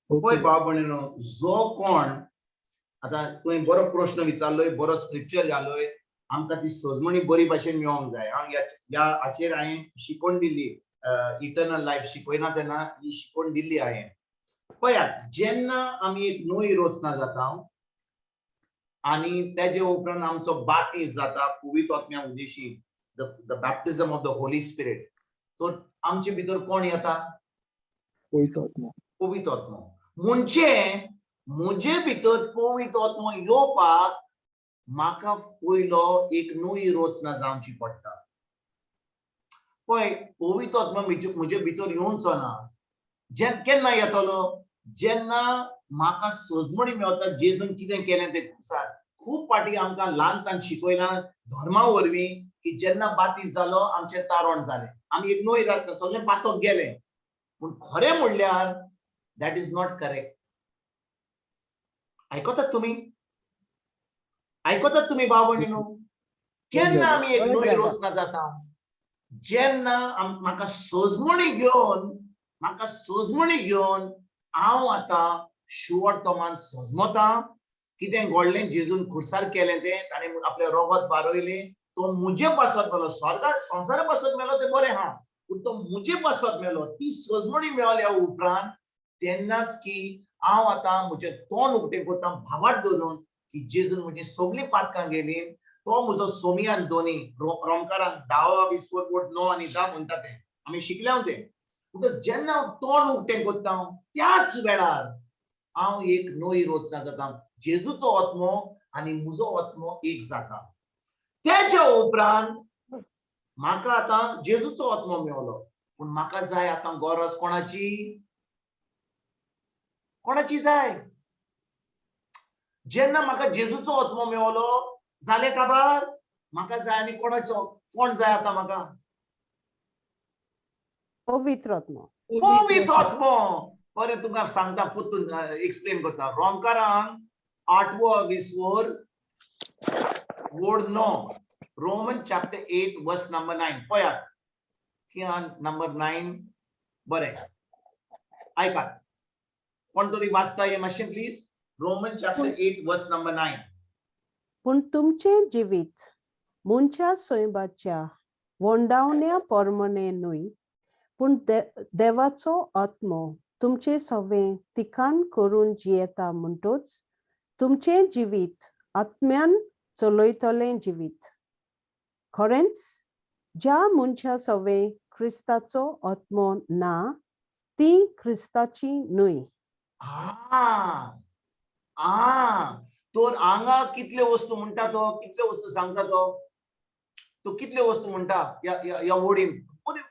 पळय भाव भयणीनो, जो कोण आता तुवें बरो प्रश्न विचारलोय, बरो स्क्रिप्चर घालोय, आमकां ती सजमणी बरी भाशेन मेळोंक जाय. ह्या हाचेर हांवें शिकवण दिल्ली, इटर्नल लायफ शिकयना तेन्ना ही शिकवण दिल्ली हांवें. पळयात, जेन्ना आमी एक नवी रचना जाता आणि तेजे उपरांत आमचो बाप्तिस्म जाता पवित्र आत्म्या उद्देशी, the baptism of the Holy Spirit, तो आमचे भितर कोण येता? पवित्र आत्मा. पवित्र आत्मा. म्हणजे म्हजे भितर पवित्र आत्मा येवपाक म्हाका पयलो एक नवी रचना जावची पडटा. पळय, पवित्र आत्मा म्हजे भितर येवचो ना. केन्ना येतलो? जेन्ना म्हाका सजमणी मेळटा जेजून कितें केलें ते खुसार. खूब पाटी आमकां ल्हानपण शिकयला धर्मा वरवीं की जेन्ना बातीस जालो आमचें तारण जालें, आमी एक नवी रचना सगळें पातोक गेलें. पूण खरें म्हणल्यार दॅट इज नॉट करेक्ट. आयकोतात तुमी? आयकोतात तुमी भाव भयणीनो? केन्ना आमी एक नवी रचना जाता? जेन्ना म्हाका सजमणी घेवन हांव आतां शुअर तोमान सजमता. कितें घडलें जेजून खुर्सार केलें तें, ताणें आपलें रगत बारयलें, तो मुजे पासत मेलो. स्वर्गात संवसारा पासत मेलो ते बरें हा, पूण तो मुजे पासत मेलो. ती सजमणी मेळल्या उपरांत तेन्नाच की हांव आतां म्हजें तोंड उक्तें करता भावार्थ धरून की जेजून म्हजी सगळीं पातकां गेलीं. तो म्हजो सोमियान दोनी रोमकारान 10 20 9 आनी 10 म्हणटा तें आमी शिकल्या तें. जेन्ना हांव तोंड उक्तें करता त्याच वेळार हांव एक नवी रचना जाता. जेजूचो आत्मो आनी म्हजो आत्मो एक जाता. तेच्या उपरांत म्हाका आतां जेजूचो आत्मो मेळलो, पूण म्हाका जाय आतां गरज कोणाची जाय? जेन्ना म्हाका जेजूचो आत्मो मेळलो जालें काबार. म्हाका जाय आनी कोण जाय आतां म्हाका? पवित्र आत्मा. पवित्र आत्मा. बरें तुका सांगता पुतून एक्सप्लेन करता. रोमकारांक 8वो विसवोर वोड 9 रोमन चॅप्टर 8 वर्स नंबर 9 पळयात किंवा नंबर 9 बरें ऐकात कोण तरी वाचता हे मातशें प्लीज. रोमन चॅप्टर 8 वर्स नंबर 9. पूण तुमचें जिवीत मनशा सोयबाच्या वोंडावण्या पोरमणे न्हय, पूण देवाचो आत्मो तुमचे सवें तिकाण करून जियेता म्हणटच तुमचें जिवीत आत्म्यान चलयतलें जिवीत. खरेंच ज्या मनशा सवें क्रिस्ताचो आत्मो ना ती क्रिस्ताची न्हय. तर हांगा कितल्यो वस्तू म्हणटा तो, कितल्यो वस्तू सांगता तो कितल्यो वस्तू म्हणटा या वोडीन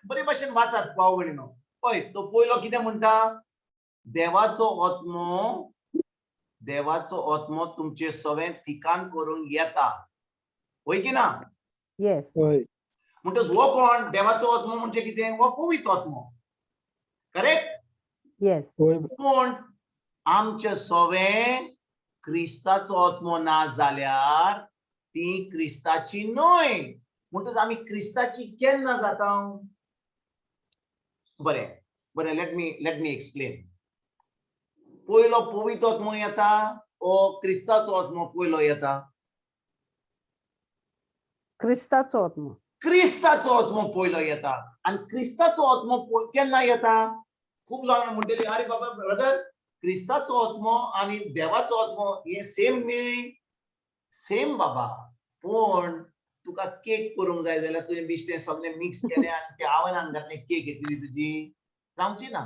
बरे भाशेन वाचात भाव भयणीनो. पळय तो पयलो कितें म्हणटा, देवाचो आत्मो तुमचे सवें ठिकाण करून येता, होय की ना? येस. म्हणटच हो कोण देवाचो आत्मो म्हणजे कितें? हो पवित्र आत्मो, करेक्ट? येस. पूण आमचे सवें क्रिस्ताचो आत्मो ना जाल्यार ती क्रिस्ताची न्हय. म्हणटच आमी क्रिस्ताची केन्ना जाता? बरें बरें लेट मी एक्सप्लेन. पयलो पवित्र आत्मो येता ओ क्रिस्ताचो आत्मो पयलो येता? क्रिस्ताचो आत्मो. क्रिस्ताचो आत्मो पयलो येता. आनी क्रिस्ताचो आत्मो केन्ना येता? खूब जाणां म्हणटली अरे बाबा ब्रदर क्रिस्ताचो आत्मो आनी देवाचो आत्मो हे सेम न्ही. सेम बाबा, पूण तुका केक करूंक जाय जाल्यार तुवें बिश्टें सगळें मिक्स केलें आनी ते आवनान घातलें केक येतली तुजी, जावची ना.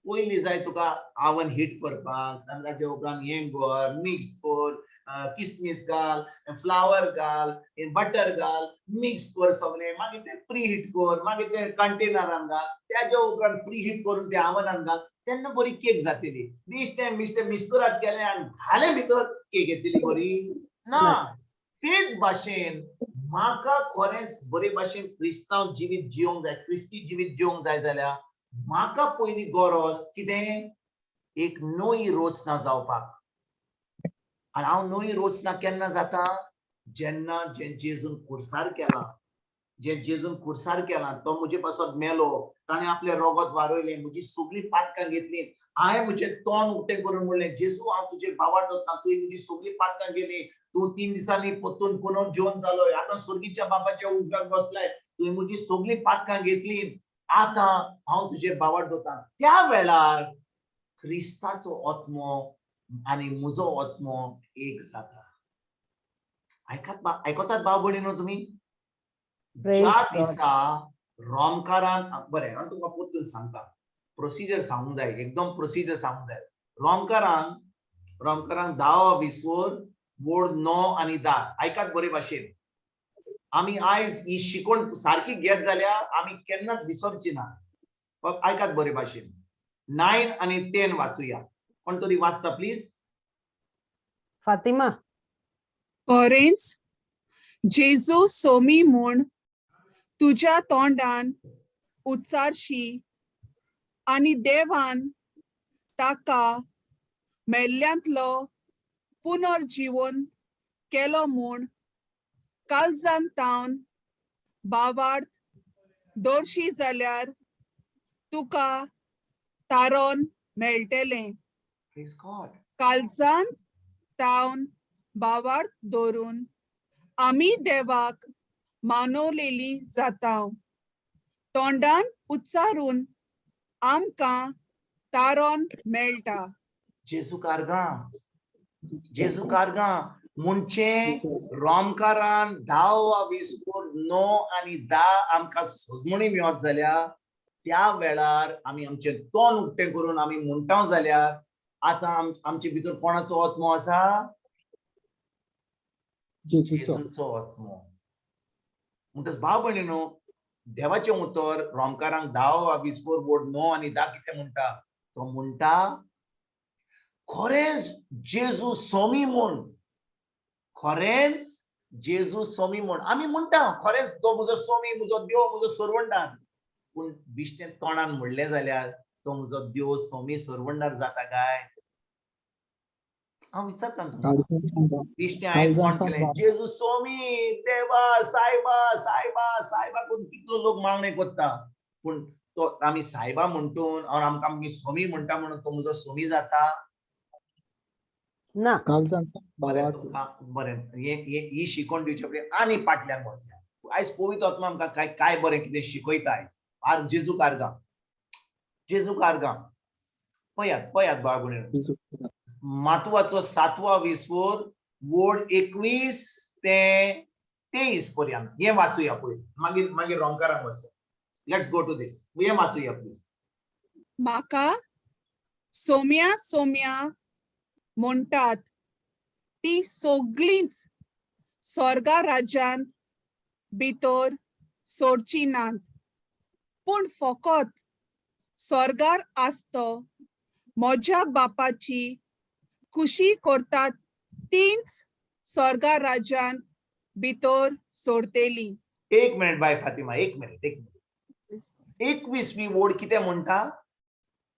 पयलीं जाय तुका आवन हीट करपाक, ताचे उपरांत हें कर, मिक्स कर, किसमिस घाल, फ्लावर घाल, बटर घाल, मिक्स कर सगळें, मागीर तें प्री हीट कर, मागीर तें कंटेनरान घाल, त्याच्या उपरांत प्री हीट करून तें आवनान घाल, तेन्ना बरी केक जातली. बिश्टें मिस्टरात केलें आनी घालें भितर केक येतली बरी ना. तेच भाशेन म्हाका खरेंच बरे भाशेन क्रिस्तांव जिवीत जिवंक जाय, क्रिस्ती जिवीत जिवंक जाय जाल्यार म्हाका पयली गरज कितें? एक नवी रोचना जावपाक. आनी हांव नवी रोचना केन्ना जाता? जेन्ना जेजून कुरसार केला, जेजून कुरसार केला, तो म्हजे पासत मेलो, ताणें आपलें रोगत वारयलें, म्हजी सगळीं पातकां घेतली, हांवें म्हजें तोंड उक्तें करून म्हणलें जेजू हांव तुजेर बावार दवरता, तुवें म्हजी सगळीं पातकां गेली, तूं 3 दिसांनी परतून पुनः जिवन जालोय, आतां सुर्गीच्या बापाच्या उजव्याक बसलाय, तुवें म्हजी सगळीं पातकां घेतली, आतां हांव तुजेर बावार दवरता. त्या वेळार क्रिस्ताचो आत्मो आनी म्हजो आत्मो एक जाता. आयकतात भाव भयणीनो तुमी? ज्या दिसा रोमकारान बरें हांव तुमकां परतून सांगता, प्रोसिजर सांगूंक जाय, एकदम प्रोसिजर सांगूंक जाय. रोमकारांक 10 विसवोर वोड 9 आनी 10 आयकात बरे भाशेन. आमी आयज ही शिकवण सारकी घेत जाल्यार आमी केन्नाच विसरची ना. आयकात बरे भाशेन 9 आनी 10 वाचुया. कोण तरी वाचता प्लीज? फातिमा. खरेंच जेजू सोमी म्हूण तुज्या तोंडान उच्चारशी आनी देवान ताका मेल्ल्यांतलो पुनर्जीवन केलो म्हूण काळजांत तावन बावार्थ दवरशी जाल्यार तुका तारोन मेळटलें. काळजांत तावन बावार्थ दवरून आमी देवाक मानवलेली जाता. तोंडान उच्चारून आमकां तारोन मेळटा. जेजू कारगां मुनचे रोमकारान 10 विसवोर 9 आनी 10 आमकां सोजमणी मेळत जाल्यार त्या वेळार आमी आमचें तोंड उक्तें करून आमी म्हणटा जाल्यार आतां आमचे भितर कोणाचो आत्मो आसा? जेजूचो आत्मो. म्हणटच भाव भयणीनो देवाचें उतर रोमकारांक 10 विसवोर वोड 9 आनी 10 कितें म्हणटा? तो म्हणटा खरेंच जेजू सोमी म्हूण, खरेंच जेजू सोमी म्हूण आमी म्हणटा खरेंच तो म्हजो सोमी, म्हजो देव, म्हजो सर्वंटान. पूण बिश्टें तोंडान म्हणलें जाल्यार तो म्हजो देव सोमी सोरवंडार जाता काय? हांव विचारता तुमकां. काळजान सांगा. दिश्टी हांवें काळजान फोन केलें, सांगा. जेजू सोमी देवा सायबा सायबा सायबा करून कितलो लोक मागणे कोत्ता, पूण तो आमी सायबा म्हणटून आमकां आमी सोमी म्हणटा म्हणून तो म्हजो सोमी जाता? ना. काळजान सांग बरें, बाबा. तुमकां बरें ही शिकोवन दिवचे पयलीं आनी फाटल्यान बसया. आयज पवित्र आत्मा आमकां काय बरें कितें शिकयता आयज. जेजू कारगा, जेजू कारगा. पयात बाळ भयणीनो. मातवाचो 7वा विसवोर वोड 21 ते 23 पर्यंत हे वाचूया पयलीं, मागीर रोमकाराक वचया. लेट्स गो टू दिस. हे वाचूया प्लीज. म्हाका सोम्या सोम्या म्हणटात ती सगळींच स्वर्गा राज्यांत भितर सोडची नात, पूण फकत स्वर्गार आसतो म्हज्या बापाची खुशी करतात तीच स्वर्गा राज्यांत भितर सोडतेली. एक मिनिट बाय फातिमा, एक मिनिट. 21वी वोड कितें म्हणटा?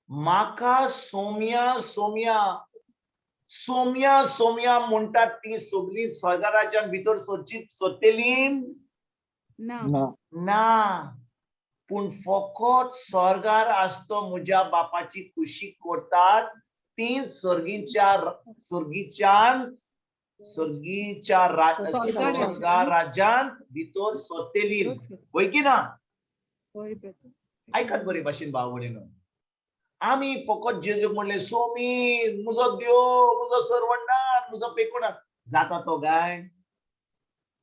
म्हाका सोम्या सोम्या सोम्या सोम्या म्हणटात ती सगळी स्वर्गा राज्यांत भितर सोडतेली ना. ना, पूण फकत स्वर्गार आसतो म्हज्या बापाची खुशी करतात ती स्वर्गा राज्यांत भितर सोडतेली. होय की ना? आयकात बरे भाशेन भाव भयणीनो. आमी फकत जेजूक म्हणले सोमी म्हजो देव, म्हजो सर्वंडार, म्हजो पेकोणार जाता तो काय?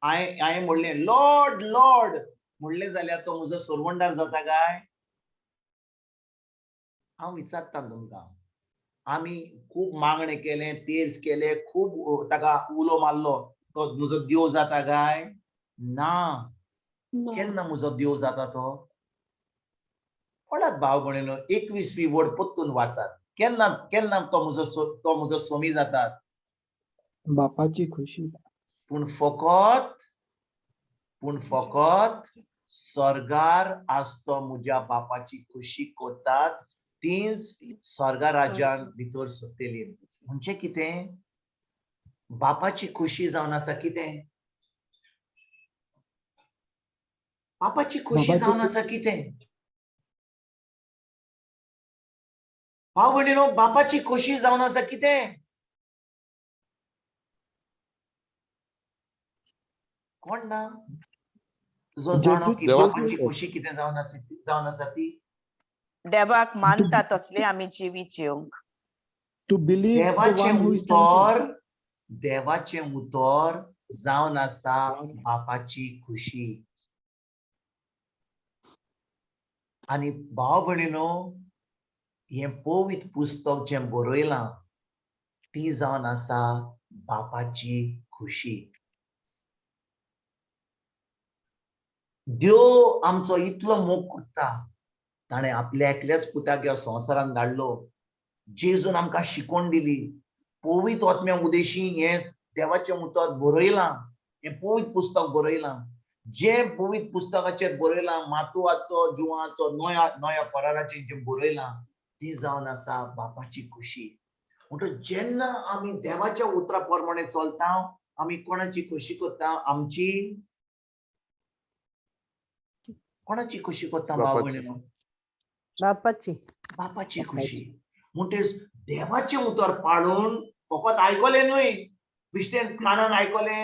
हांवें म्हणलें लॉर्ड लॉर्ड म्हणलें जाल्यार तो म्हजो सर्वंडार जाता काय? हांव विचारता तुमकां. आमी खूब मागणे केले, तेर्स केले, खूब ताका उलो मारलो, तो म्हजो देव जाता काय? ना. केन्ना म्हजो देव जाता तो? पळयात भाव भयणीनो, 21वी वोड परतून वाचात. केन्ना तो म्हजो सोमी जाता? बापाची खुशी. पूण फकत स्वर्गार आसतो म्हज्या बापाची खुशी करतात तीच स्वर्गा राज्यांत भितर सोडतेली. म्हणजे कितें? बापाची खुशी जावन आसा कितें? बापाची खुशी जावन आसा कितें? भाव भयणीनो, बापाची खुशी जावन आसा कितें? कोण ना जो जाणो की बापाची खुशी कितें जावन आसा ती? देवाक मानता तसले आमी जिवीत जेवंक. टू बिलीव देवाचे उतर जावन आसा बापाची खुशी. आनी भाव भयणीनो, हे पवित्र पुस्तक जें बरयलां ती जावन आसा बापाची खुशी. देव आमचो इतलो मोग करता, ताणें आपल्या एकल्याच पुताक ह्या संवसारांत धाडलो. जेजून आमकां शिकोवन दिली. पवित्र आत्म्या उदेशी हे देवाचें उतर बरयलां, हें पवित्र पुस्तक बरयलां. जे पवित्र पुस्तकाचेर बरयलां, मातवाचो, जुवाचो, नव्या कराराचेर जें बरयलां ती जावन आसा बापाची खुशी. म्हणटच जेन्ना आमी देवाच्या उतरा प्रमाणे चलता, आमी कोणाची खुशी करता? कोणाची खुशी करता भाव भयणीनो? बापाची खुशी. म्हणटच देवाचे उतर पाळून फकत आयकले न्हय, बिश्टेन कानान आयकले,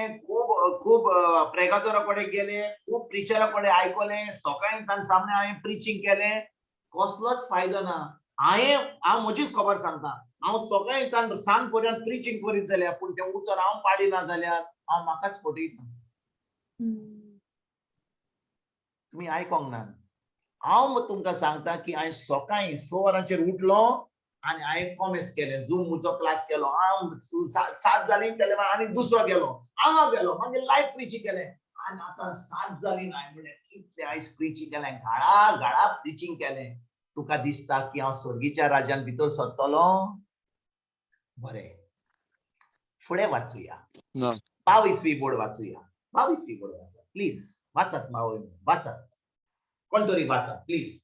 खूब प्रेगादोरा कडेन गेले, खूब प्रिचरा कडेन आयकले, सकाळी तांचे सामने हांवें प्रिचींग केलें, कसलोच फायदो ना. हांव म्हजीच खबर सांगता. हांव सकाळी तान सांज पर्यंत प्रिचींग करीत जाल्यार पूण तें उतर हांव पाडिना जाल्यार हांव म्हाकाच फटयता. तुमी आयकोंक ना. हांव तुमकां सांगता की हांवें सकाळी 6 वरांचेर उठलो आनी हांवें कॉमेस केलें, झूमचो क्लास केलो. हांव 7 जाली केलें आनी दुसरो गेलो, हांगा गेलो, मागीर लायव्ह प्रिचींग केलें. आनी आतां 7 जाली हांवें म्हणलें कितलें आयज प्रिचींग केलें, घाळा प्रिचींग केलें. तुका दिसता की हांव स्वर्गीच्या राज्यांत भितर सरतलो? बरें, फुडें वाचूया. 22वी बोर्ड वाचूया. 22वी बोर्ड वाचा प्लीज. वाचात मावय, वाचात. कोण तरी वाचा प्लीज.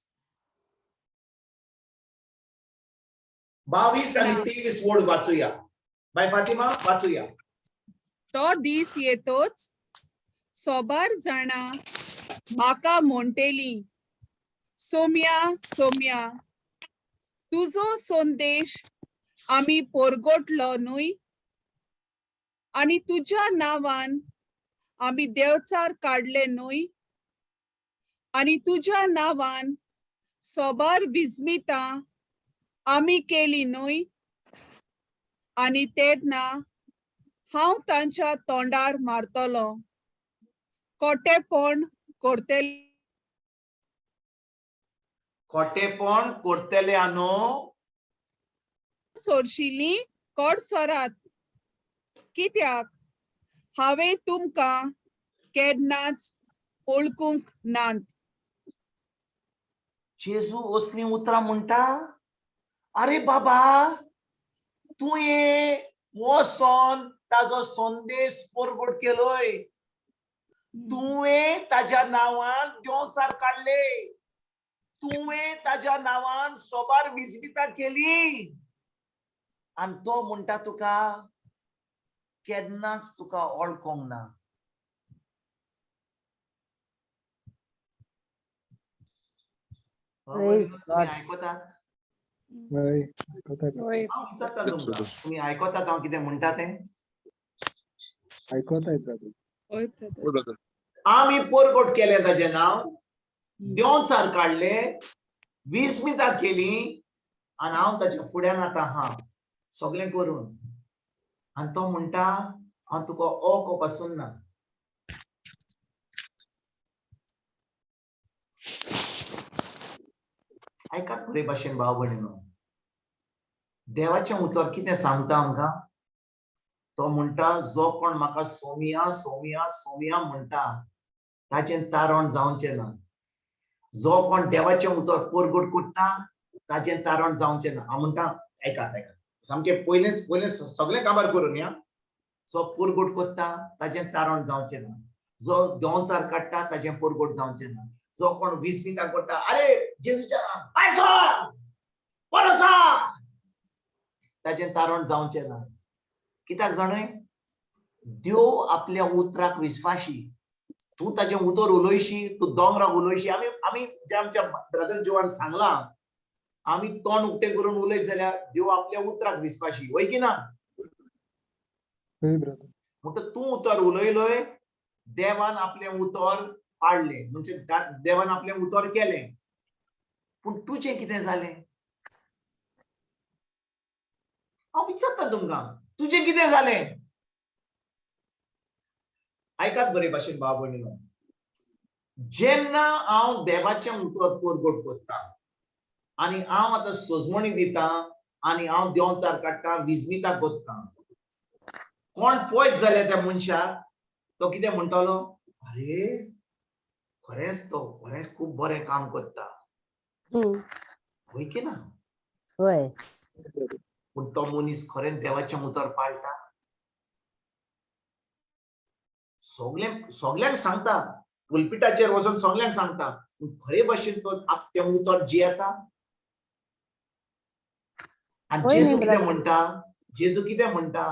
22 आणि 23 वर्ड वाचूया. बाय फातिमा वाचूया. तो दीस येतोच सोबार जाणा म्हाका म्हणटेली, सोम्या सोम्या तुझो संदेश आम्ही पोरगोटलो न्हय, आणि तुझ्या नावान आम्ही देवचार काढले न्हय, आणि तुझ्या नावान सोबार विस्मिता आम्ही केली न्हय, आणि तेन्ना हांव तांच्या तोंडार मारतलो, खोटेपण करतले. खोटेपण करतले न्हू, सोडशिल्ली कोड सोरात, कित्याक हांवें तुमकां केन्नाच ओळखूंक नात. जेजू असली उतरां म्हणटा. अरे बाबा, तुये वचोन ताजो संदेश परगट केलोय. तुवें ताज्या नांवान देवचार काडले. तुवें ताज्या नांवान सोबार विस्मिता केली. आनी तो म्हणटा तुका केन्नाच तुका ओळखोंक ना. आयकोतात? हांव विचारता तुमकां, तुमी आयकोतात हांव कितें म्हणटा तें? आयकोताय ब्रदर. आमी परगट केले ताजें नांव, देवचार काडले, विस्मिता केली, आनी हांव ताच्या फुड्यान आतां आहा सगळें करून. आनी तो म्हणटा हांव तुका ओळखो पासून ना. आयकात बरे भाशेन भाव भयणीनो, देवाचें उतर कितें सांगता आमकां? तो म्हणटा जो कोण म्हाका सोमिया सोमिया सोमिया म्हणटा ताचें तारण जावचें ना. जो कोण देवाचें उतर परगट करता ताचें तारण जावचें ना. हांव म्हणटा आयकात आयकात, सामकें पयलें सगळें काबार करून या. जो परगट करता ताचें तारण जावचें ना. जो देवचार काडटा ताचें परगट जावचें ना. जो कोण विस्मिता करता, अरे जेजूच्या नांवान भायर सर, परत सर, ताचें तारण जावचें ना. कित्याक जाणय, देव आपल्या उतराक विश्वासी. तू ताचें उतर उलोयशी, तू दोंगराक उलोयशी. आमी जे आमच्या ब्रदर जोवान सांगलां, आमी तोंड उक्तें करून उलयत जाल्यार देव आपल्या उतराक विश्वासी, वय की ना? म्हणटा तूं उतर उलयलोय, देवान आपलें उतर पाळलें, म्हणजे देवान आपलें उतर केलें. पूण तुजें कितें जालें? हांव विचारता तुमकां, तुजें कितें जालें? आयकात बरे भाशेन भाव भयणीनो, जेन्ना हांव देवाचें उतर परगट करता आनी हांव आतां सोजमणी दिता आनी हांव देवचार काडटा, विस्मिता करता, कोण पळयत जाल्यार त्या मनशाक तो कितें म्हणटलो? अरे खरेंच तो खरेंच खूब बरें काम करता, वय की ना? होय. पूण तो मनीस खरें देवाचें उतर पाळटा? सगळ्यांक सांगता, पुलपिटाचेर वचून सगळ्यांक सांगता, पूण खरे भाशेन तो तें उतर जियेता? आनी जेजू कितें म्हणटा? जेजू कितें म्हणटा?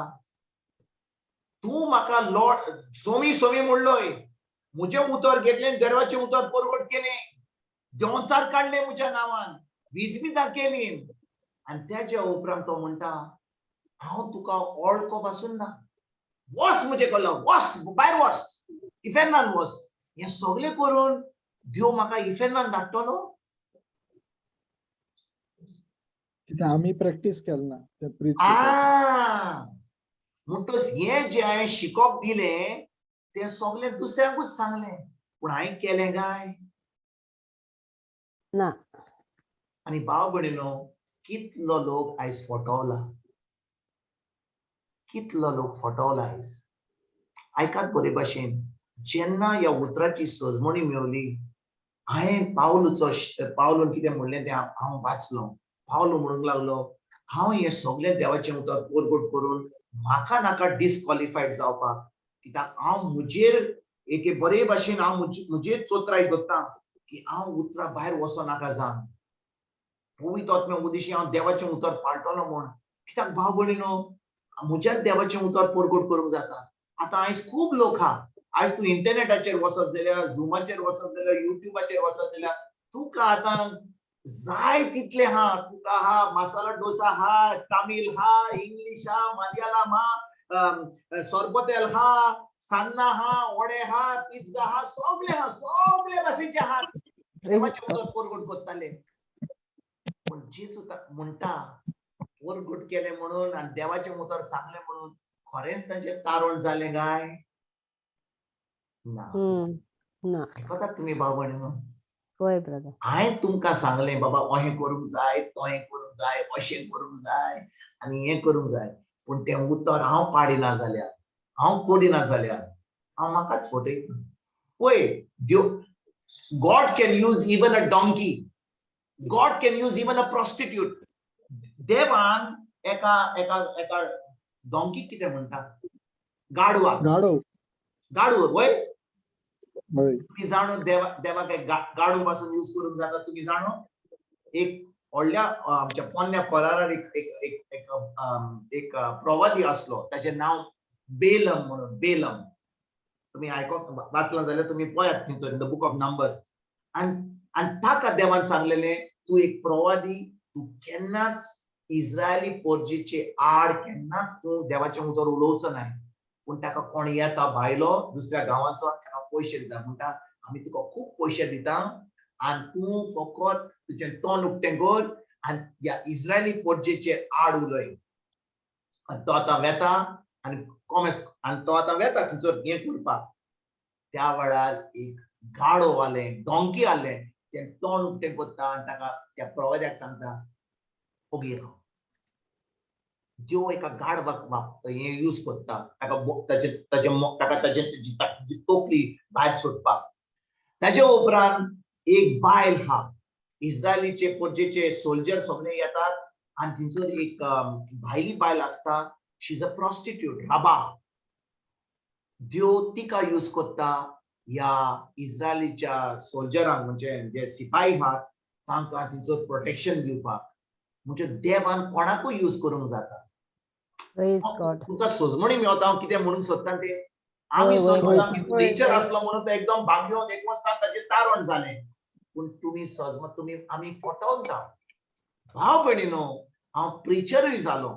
तूं म्हाका लॉर्ड सोमी सोमी म्हणलोय, म्हजें उतर घेतलें, देवाचें उतर परगट केलें, देवचार काडलें म्हज्या नांवान, विस्मिता केली, आनी त्याच्या उपरांत तो म्हणटा हांव तुका ओळखो पासून ना. वच म्हजे कडलो, वच भायर वच, इफेर्नान वच. हें सगळें करून देव म्हाका इफेर्नान धाडटलो? आमी प्रॅक्टीस केलना ते प्रीच. म्हणटच हें जें हांवें शिकोवप दिलें तें सगळें दुसऱ्यांकूच सांगलें, पूण हांवें केलें काय ना? आनी भाव भयणीनो, कितलो लोक आयज फटवला, कितलो लोक फटवला आयज. आयकात बरे भाशेन, जेन्ना ह्या उतराची सजमणी मेवली, हांवें पावलून कितें म्हणलें तें हांव वाचलो. पावलो म्हणूंक लागलो, हांव हें सगळें देवाचें उतर परगट करून म्हाका नाका डिस्क्वॉलिफायड जावपाक, कित्याक हांव म्हजेर एके बरे भाशेन हांव म्हजेर चोत्राय करता की हांव उतरा भायर वचो नाका जावन. पवित्र आत्म्या उदिशी हांव देवाचें उतर पाळटलो म्हूण कित्याक भाव भयणीनो म्हज्याच देवाचें उतर परगट करूंक जाता आतां आयज खूब लोक आहा आयज तूं इंटरनेटाचेर वचत जाल्यार झुमाचेर वचत जाल्यार युट्यूबाचेर वचत जाल्यार तुका आतां जाय तितले हा तुका हा मसाला डोसा हा तामिळ हा इंग्लिश हा मलयालम हा सोरपोतेल हा सान्ना हा वडे हा पिझ्झा हा सगळे भाशेचे हा देवाचे उतर परगट करताले पण जेजू म्हणटा परगट केले म्हणून आणि देवाचे उतर सांगले म्हणून खरेंच तांचे तारण जालें काय ना आयकतात तुमी भाव भयणीनो होय ब्रदर हांवें तुमकां सांगलें बाबा अशें करूंक जाय तशें करूंक जाय अशें करूंक जाय आनी हें करूंक जाय पूण तें उतर हांव पाडिना जाल्यार हांव कोडिना जाल्यार हांव म्हाकाच फटयता पळय God can use even a donkey God can use even a prostitute देवान एका एका एका डॉंकी कितें म्हणटा गाडवाक गाडव वय तुम्ही जाणो देवाक एक गाडू पासून यूज करूंक जाता तुम्ही जाणो एक व्हडल्या आमच्या पोन्न्या कोरारार एक प्रवादी असलो ताचे नाव बेलम म्हणून बेलम तुम्ही वाचला जाल्यार तुम्ही पळयात थंयसर in the book of numbers आणि ताका देवान सांगलेले तू एक प्रवादी तू केन्नाच इस्रायली पोरजीचे आड केन्नाच तू देवाचें उतर उलोवचो ना पूण ताका कोण येता भायलो दुसऱ्या गांवाचो ताका पयशे दिता म्हणटा आमी तुका खूब पयशे दिता आनी तूं फकत तुजें तोंड उक्तें कर आनी ह्या इस्रायली पोरजेचे आड उलय आनी तो आतां वेता आनी कॉमेस आनी तो आतां वेता थंयसर हें करपाक त्या वेळार एक गाडो आलें डॉंकी आलें तें तोंड उक्तें करता आनी ताका त्या प्रवाद्याक सांगता ओगी राव देव एका गाडवाक हे यूज करता ताका ताची तोपली भायर सोडपाक ताचे उपरांत एक बायल हा इस्रायलीचे पोरजेचे सोल्जर सगळे येतात आनी थंयसर एक भायली बायल आसता शी इज अ प्रॉस्टिट्यूट राबा देव तिका यूज करता ह्या इस्रायलीच्या सोल्जरांक म्हणजे जे सिपाही आहात तांकां थंयसर प्रोटेक्शन दिवपाक म्हणजे देवान कोणाकूय यूज करूंक जाता तुमकां सोजमणी मेवता हांव कितें म्हणूंक सोदता ते आमी सोदता की नेचर आसलो म्हणून तो एकदम भाग्यो देखून ताचें तारण जालें पूण तुमी सोजम तुमी आमी फटोवता भाव भयणीनो हांव प्रिचरूय जालो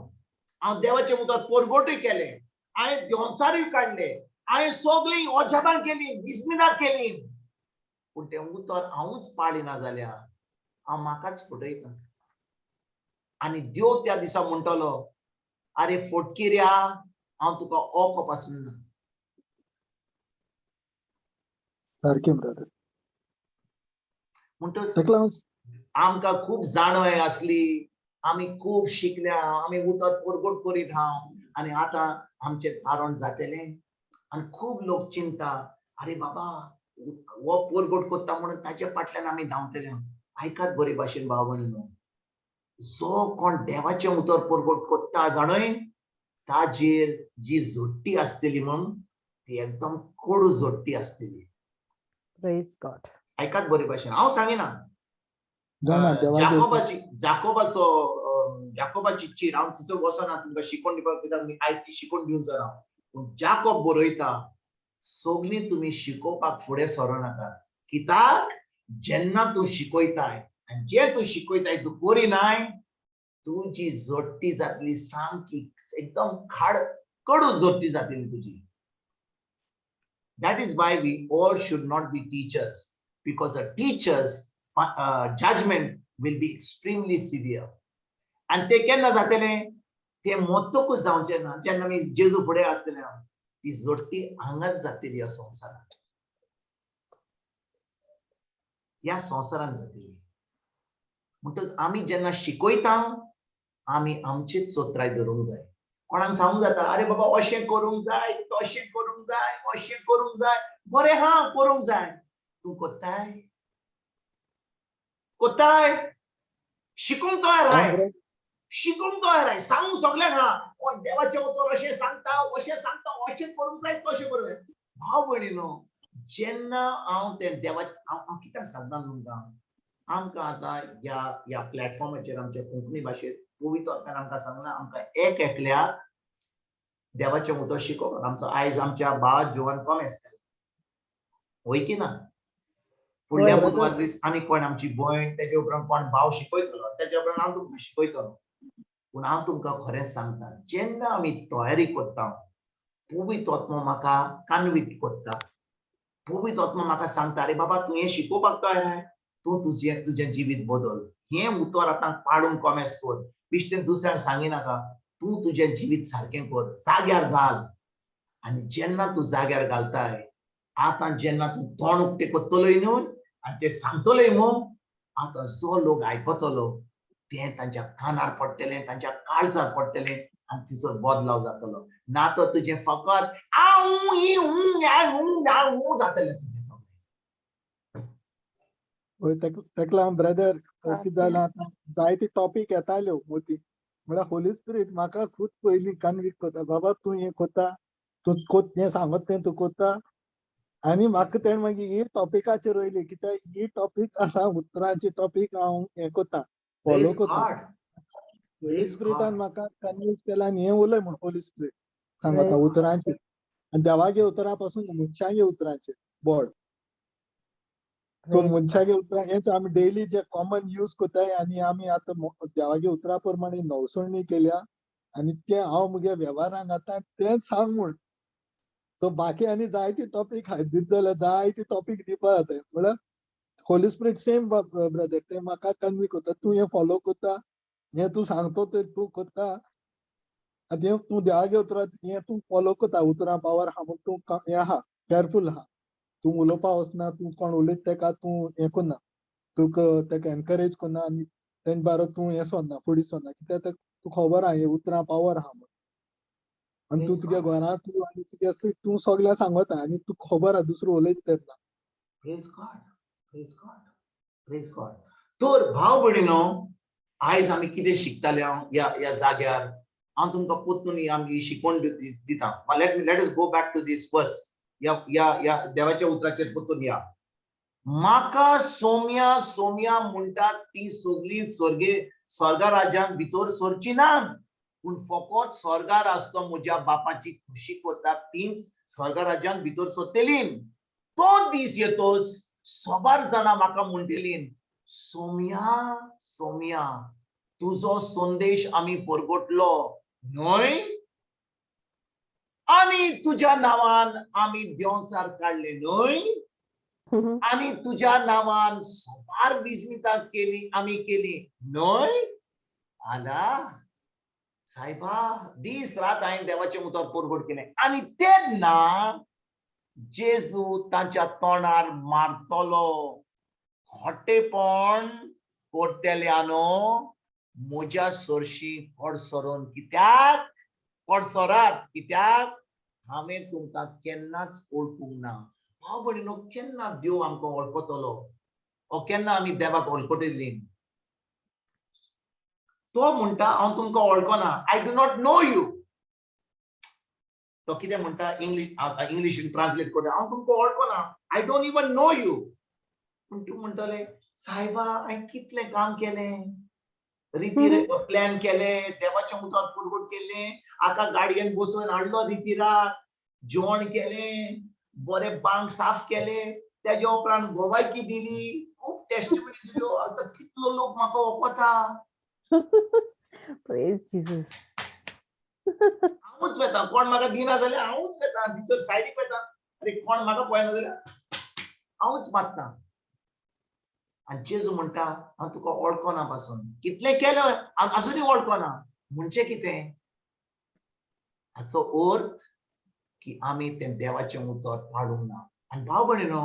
हांव देवाचें उतर परगटूय केलें हांवें देंवचारूय काडले हांवें सगळीं ओजापां केलीं बिस्मिदां केलीं पूण तें उतर हांवूच पाळिना जाल्यार हांव म्हाकाच फटयता आनी देव त्या दिसा म्हणटलो अरे फोटकिऱ्या हांव तुका ओको पासून ना सारकें ब्रदर म्हणटच आमकां खूब जाणवाय आसली आमी खूब शिकल्या आमी उतर परगट करीत हांव आनी आतां आमचें तारण जातलें आनी खूब लोक चिंता अरे बाबा हो परगट करता म्हणून ताचे फाटल्यान आमी धांवतले आयकात बरे भाशेन भाव भयणीनो जो कोण देवाचें उतर परगट करता जाणय ताजेर जी जोडटी आसतली म्हण ती एकदम कडू जोडटी आसतली प्रेज गॉड आयकात बरे भाशेन हांव सांगिना जाकोबाची चीर हांव तिचो वचना तुमकां शिकवण दिवपाक कित्याक आयज ती शिकवण दिवंक जाय पूण जाकोब बरयता सगळीं तुमी शिकोवपाक फुडें सरनाका कित्याक जेन्ना तूं शिकयताय आनी जें तूं शिकयताय तूं करिनाय तुजी जोडटी जातली सामकी एकदम कडू जोडटी जातली तुजी That is why we all should not be teachers because a teacher's judgment will be extremely severe. And ते केन्ना जातले ते मोत्तकूच जावचे ना जेन्ना आमी जेजू फुडें आसतले ती जोडटी हांगाच जातली ह्या संवसारांत ह्या संवसारांत जातली म्हणटच आमी जेन्ना शिकयता आमी आमचीच चोत्राय धरूंक जाय कोणाक सांगूंक जाता अरे बाबा अशें करूंक जाय तशें करूंक जाय अशें करूंक जाय बरें हा करूंक जाय तूं कोत्ताय कोत्ताय शिकूंक तयार आहाय सांगूंक सगळ्यांक हा देवाचें उतर अशें सांगता अशें करूंक जाय तशें करूंक जाय भाव भयणीनो जेन्ना हांव तें देवाचें हांव कित्याक सांगता तुमकां आमकां आतां ह्या प्लॅटफॉर्माचेर आमच्या कोंकणी भाशेंत पवित्र आत्म्यान आमकां सांगलां आमकां एक एकल्याक देवाचें उतर शिकोवप. आमचो आयज आमच्या भाव जोवान कॉमेस केला, होय की ना? फुडल्या brother. बुधवार दीस आनी कोण आमची भयण, तेजे उपरांत कोण भाव शिकयतलो, तेजे उपरांत हांव तुमकां शिकयतलो. पूण हांव तुमकां खरेंच सांगता, जेन्ना आमी तयारी करता, पवित्र आत्मो म्हाका कानवीत करता. पवित्र आत्मा म्हाका सांगता, अरे बाबा तूं हें शिकोवपाक तयार आहाय, तूं तुजें जिवीत बदल. हें उतर आतां पाडून कॉमेस कर. बिश्टें दुसऱ्यांक सांगिनाका, तूं तुजें जिवीत सारकें कर, जाग्यार घाल. आनी जेन्ना तूं जाग्यार घालताय, आतां जेन्ना तूं तोंड उक्तें करतलोय न्हू आनी तें सांगतलोय न्हू, आतां जो लोक आयकतलो तें तांच्या कानार पडटलें, तांच्या काळजार पडटलें आनी तिचो बदलाव जातलो. ना तर तुजें फकत जातलें. तेका लागून ब्रदर कितें जालां आतां जायते टॉपिक येताल्यो मोती, म्हळ्यार होली स्पिरीट म्हाका खूब पयलीं कन्विक्ट करता, बाबा तूं हें कोता, तूं हें सांगत तें तूं कोता. आनी म्हाका तेणें मागीर ही टॉपिकाचेर वयली, कित्याक ही टॉपिक आसा उतरांची टॉपिक हांव हें कोता, फॉलो कोता. होली स्पिरिटान म्हाका कन्विन्स केला आनी हें उलय म्हण होली स्पिरीट सांगता उतरांचेर आनी देवागे उतरां पासून मनशागे उतरांचेर बोड. तो मनशागे उतरां हेच आमी डेली जे कॉमन यूज कोताय आनी आमी आतां देवागे उतरां प्रमाणे नवसोणी केल्या आनी तें हांव मुगे वेव्हारांक घालता तेंच सांग म्हूण. सो बाकी आनी जायती टॉपिक हाय दीत जाल्यार जायती टॉपिक दिवपा जाताय. म्हळ्यार होली स्पिरीट सेम ब्रदर, तें म्हाका कन्विक्ट करता, तूं हें फॉलो कोता, हें तूं सांगतो तें तूं कोता, आनी हें तूं देवागे उतरां हें तूं फॉलो कोता. उतरां पावर आहा म्हूण तूं हें आहा केअरफूल आहा, तूं उलोवपा वचना, तूं कोण उलयता तेका तूं हें कोन्ना, तुका तेका एनकरेज कोन्ना आनी तेन बारा तूं हें सोदना, फुडें सोदना, कित्याक तुका खबर आहा हें उतरां पावर आहा म्हूण. आनी तूं तुगे घरांत तूं आनी तुगे तूं सगळ्यांक सांगता आनी तुका खबर आहा दुसरो उलयता तेन्ना. Praise God, praise God, praise God. तर भाव भयणीनो, आयज आमी कितें शिकताले ह्या जाग्यार, हांव तुमकां पोत्तून आमची शिकवण दिता. Let us go back to these verses. या देवाच्या उतराचेर पोत्तून या. म्हाका सोम्या सोम्या म्हणटात ती सगळी स्वर्गा राज्यांत भितर सरची नात, पूण फकत स्वर्गार आसतो म्हज्या बापाची खुशी करतात तीच स्वर्गा राज्यांत भितर सरतली. तो दीस येतोच सोबार जाणां म्हाका म्हणटलीं, सोम्या सोम्या तुजो संदेश आमी परगटलो न्हय, आनी तुज्या नांवान आमी देंवचार काडले न्हय, आनी तुज्या नांवान सोबार विजमितां आमी केली न्हय. आला सायबा, दीस रात हांवें देवाचें उतर परगट केलें. आनी तेन्ना जेजू तांच्या तोंडार मारतलो, खोटेपण करतल्यानो म्हज्या सरशी कोडसोरून. कित्याक कोडसोरात? कित्याक हांवें तुमकां केन्नाच वळखूंक ना. भाव भयणीनो, केन्ना देव आमकां वळखतलो, ओ केन्ना आमी देवाक वळखतलीं? तो म्हणटा हांव तुमकां वळखना, I do not know you. तो कितें म्हणटा इंग्लिशीन ट्रान्सलेट करता, हांव तुमकां वळखना, I don't even know you. पूण तूं म्हणटले, सायबा हांवें कितलें काम केलें, रिती प्लॅन केलें, देवाचें उतर परगट केलें, आतां गाडयेन बसोवन हाडलो रितीराक, जेवण केलें, बरें बांक साफ केलें, तेज्या उपरांत भोवायकी दिली, खूब टेस्टिमनी दिल्यो, आतां कितलो लोक म्हाका वळखता. Praise Jesus. हांवूच वेता, कोण म्हाका दिना जाल्यार हांवूच वेता, भितर सायडीक वेता. अरे कोण म्हाका पळयना जाल्यार हांवूच मारता. आनी जेजू म्हणटा हांव तुका वळखना पासून. कितलें केलें आजुनूय वळखना. म्हणजे कितें? हाचो अर्थ की आमी तें देवाचें उतर पाडूंक ना. आनी भाव भयणीनो,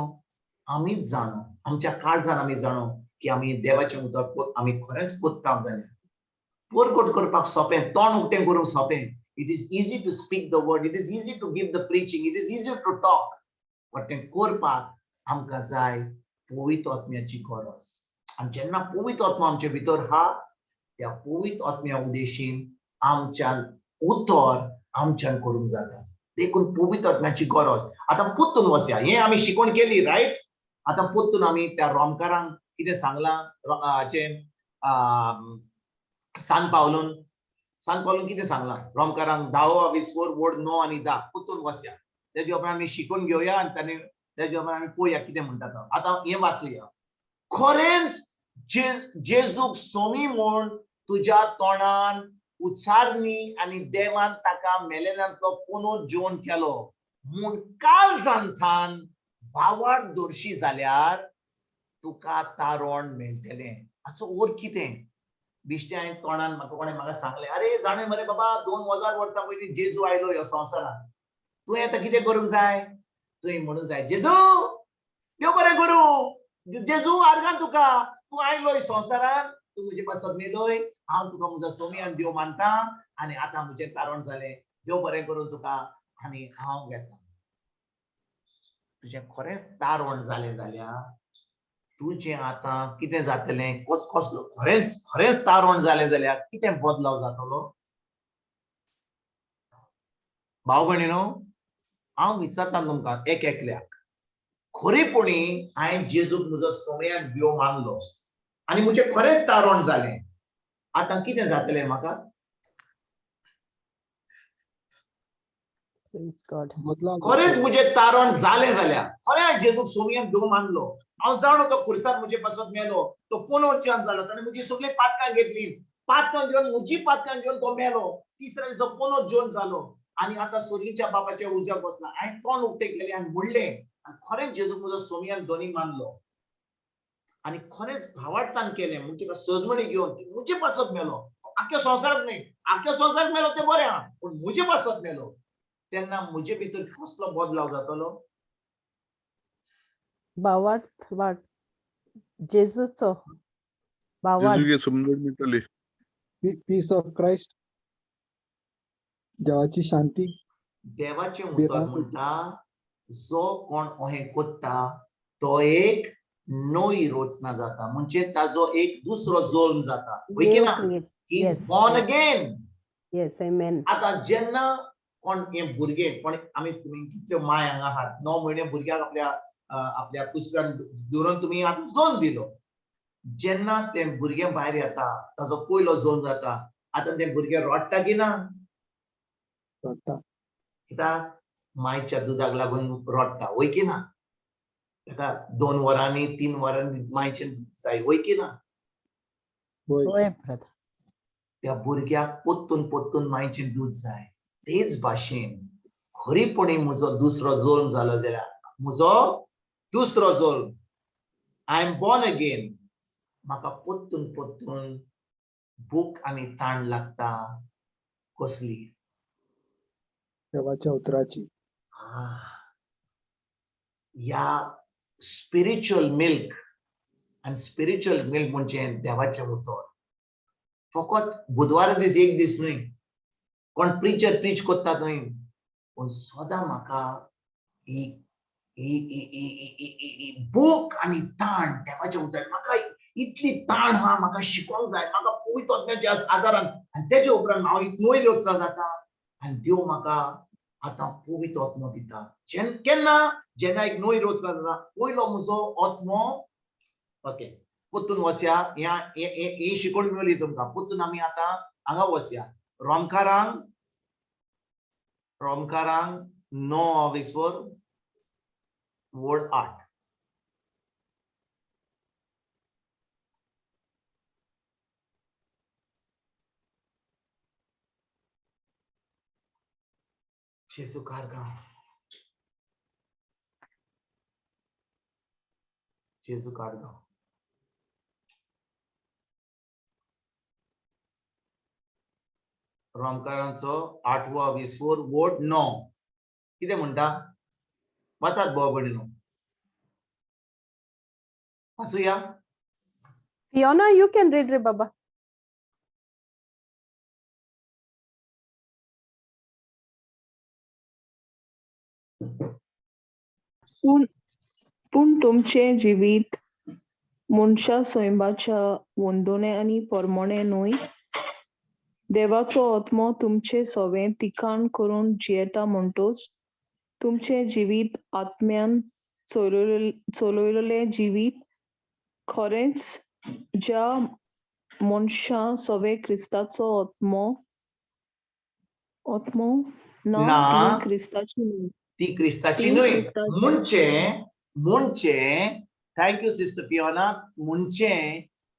आमीच जाणो, आमच्या काळजान आमी जाणो की आमी देवाचें उतर आमी खरेंच कोत्ता जाल्यार परगट करपाक सोंपें, तोंड उक्तें करूंक सोंपें. It is easy to speak the word, it is easy to give the preaching, it is easy to talk. But तें करपाक आमकां जाय पवित्र आत्म्याची गरज. आनी जेन्ना पवित्र आत्मा आमचे भितर आहा, त्या पवित्र आत्म्या उदेशीन आमच्यान उतर आमच्यान करूंक जाता. देखून पवित्र आत्म्याची गरज. आतां पोत्तून वसया, हें आमी शिकवण केली, रायट? आतां पोत्तून आमी त्या रोमकारांक कितें सांगलां हाचें सान पावलून कितें सांगलां रोमकारांक 10-20 वोट 9 आनी 10 पुतून वचया तेजे उपरांत आमी शिकून घेवया आनी तेजे उपरांत आमी पळोवया कितें म्हणटा तो आतां हें वाचुया खरेंच जेजूक सोमी म्हूण तुज्या तोंडान उच्चारणी आनी देवान ताका मेलेल्यांतलो पुनूत जिवन केलो म्हूण काल सांगतान भावार्थ दर्शी जाल्यार तुका तारण मेळटलें हाचो अर्थ कितें बिश्टे हांवें तोंडान म्हाका कोणें म्हाका सांगलें अरे जाणा मरे बाबा 2000 वर्सां पयलीं जेजू आयलो ह्या संवसारांत तुवें आतां कितें करूंक जाय तुवें म्हणूंक जाय जेजू देव बरें करूं जेजू आर्गां तुका तूं आयलो ह्या संवसारांत तूं म्हजे पासत मेलोय हांव तुका म्हजो सोमी आनी देव मानतां आनी आतां म्हजें तारण जालें देव बरें करूं तुका आनी हांव घेता तुजें खरेंच तारण जालें जाल्यार तुजें आतां कितें जातलें कसलो खरेंच तारण जालें जाल्यार कितें बदलाव जातलो भाव भयणीनो हांव विचारतां तुमकां एक एकल्याक खरेपणी हांवें जेजूक म्हजो सोमी आनी देव मानलो आनी म्हजें खरेंच तारण जालें आतां कितें जातलें म्हाका Praise God. खरेंच म्हजें तारण जालें जाल्यार खरें हांवें जेजूक सोमी आनी देव मानलो हांव जाणो तो खुर्सार म्हजे पासत मेलो तो पुनर्जन्म जालो ताणें म्हजी सगळीं पातकां घेतली पातकां घेवन म्हजी पातकां घेवन तो मेलो तिसऱ्या दिसा पुनर्जन्म जालो आनी आतां सुर्येच्या बापाच्या उज्यार बसला हांवें तोंड उक्तें केलें आनी म्हणलें आनी खरेंच जेजूक म्हजो सोमी आनी दोनी मानलो आनी खरेंच भावार्थान केलें म्हणजे सजमणी घेवन म्हजे पासत मेलो आख्या संवसाराक न्ही आख्या संवसाराक मेलो तें बरें आहा पूण म्हजे पासत मेलो तेन्ना म्हजे भितर कसलो बदलाव जातलो भावार्थ जेजूचो भावार्थ जेजूगे समजून मेळटली पीस ऑफ क्राइस्ट देवाची शांती देवाचें उतर म्हणटा जो कोण अहें कोत्ता तो एक नवी रचना जाता म्हणजे ताजो एक दुसरो जल्म जाता वय की ना he is born again Yes, amen. आतां जेन्ना कोण हे भुरगें कोण आमी तुमी कितल्यो माय हांगा आहात 9 म्हयने भुरग्याक आपल्या कुसव्यान धरून तुमी आतां जल्म दिलो जेन्ना तें भुरगें भायर येता ताजो पयलो जल्म जाता आतां तें भुरगें रडटा की ना कित्याक मायच्या दुधाक लागून रडटा वय की ना ताका 2 वरांनी 3 वरांनी मायचें दूध जाय वय की ना त्या भुरग्याक पोत्तून मायचें दूध जाय तेच भाशेन खरीपणी म्हजो दुसरो जल्म जालो जाल्यार म्हजो दुसरो जल्म आय एम बॉर्न अगेन म्हाका पोत्तून भूक आनी ताण लागता कसली देवाच्या उतराची या स्पिरिच्युअल मिल्क आनी स्पिरिच्युअल मिल्क म्हणजे देवाचें उतर फकत बुधवार दीस एक दीस न्हय कोण प्रीचर प्रीच करता न्हय पूण सदां म्हाका भूक आनी ताण देवाचें उतर म्हाका इतली ताण हा म्हाका शिकोवंक जाय म्हाका पवित्र आत्म्याच्या आदारान आनी तेजे उपरांत हांव नवी रचना जाता आनी देव म्हाका आतां पवित्र आत्मो दिता केन्ना जेन्ना एक नवी रचना जाता पयलो म्हजो आत्मो ओके पुतून वसया ही शिकवण मेळ्ळी तुमकां पुतून आमी आतां हांगा वसया रोमकारांक 9:20 वोड 8 जेजू कारगांव जेजू कारगांव रोमकारांचो 8:20 वोड 9 कितें म्हणटा वाचात भाव भयणीनो वाचुया Fiona, you can read, re Baba. पूण तुमचें जिवीत मनशा स्वयंबाच्या वंदोने आनी परमोणे न्हय देवाचो आत्मो तुमचे सवें तिकाण करून जियेता म्हणटोच तुमचें जिवीत आत्म्यान चलयलेलें जिवीत खरेंच ज्या मनशा सवे क्रिस्ताचो आत्मो ना ना. ती क्रिस्ताची न्हय. ती क्रिस्ताची ती न्हय. क्रिस्ताची मुंचे थँक यू सिस्टर फियोना. मुंचे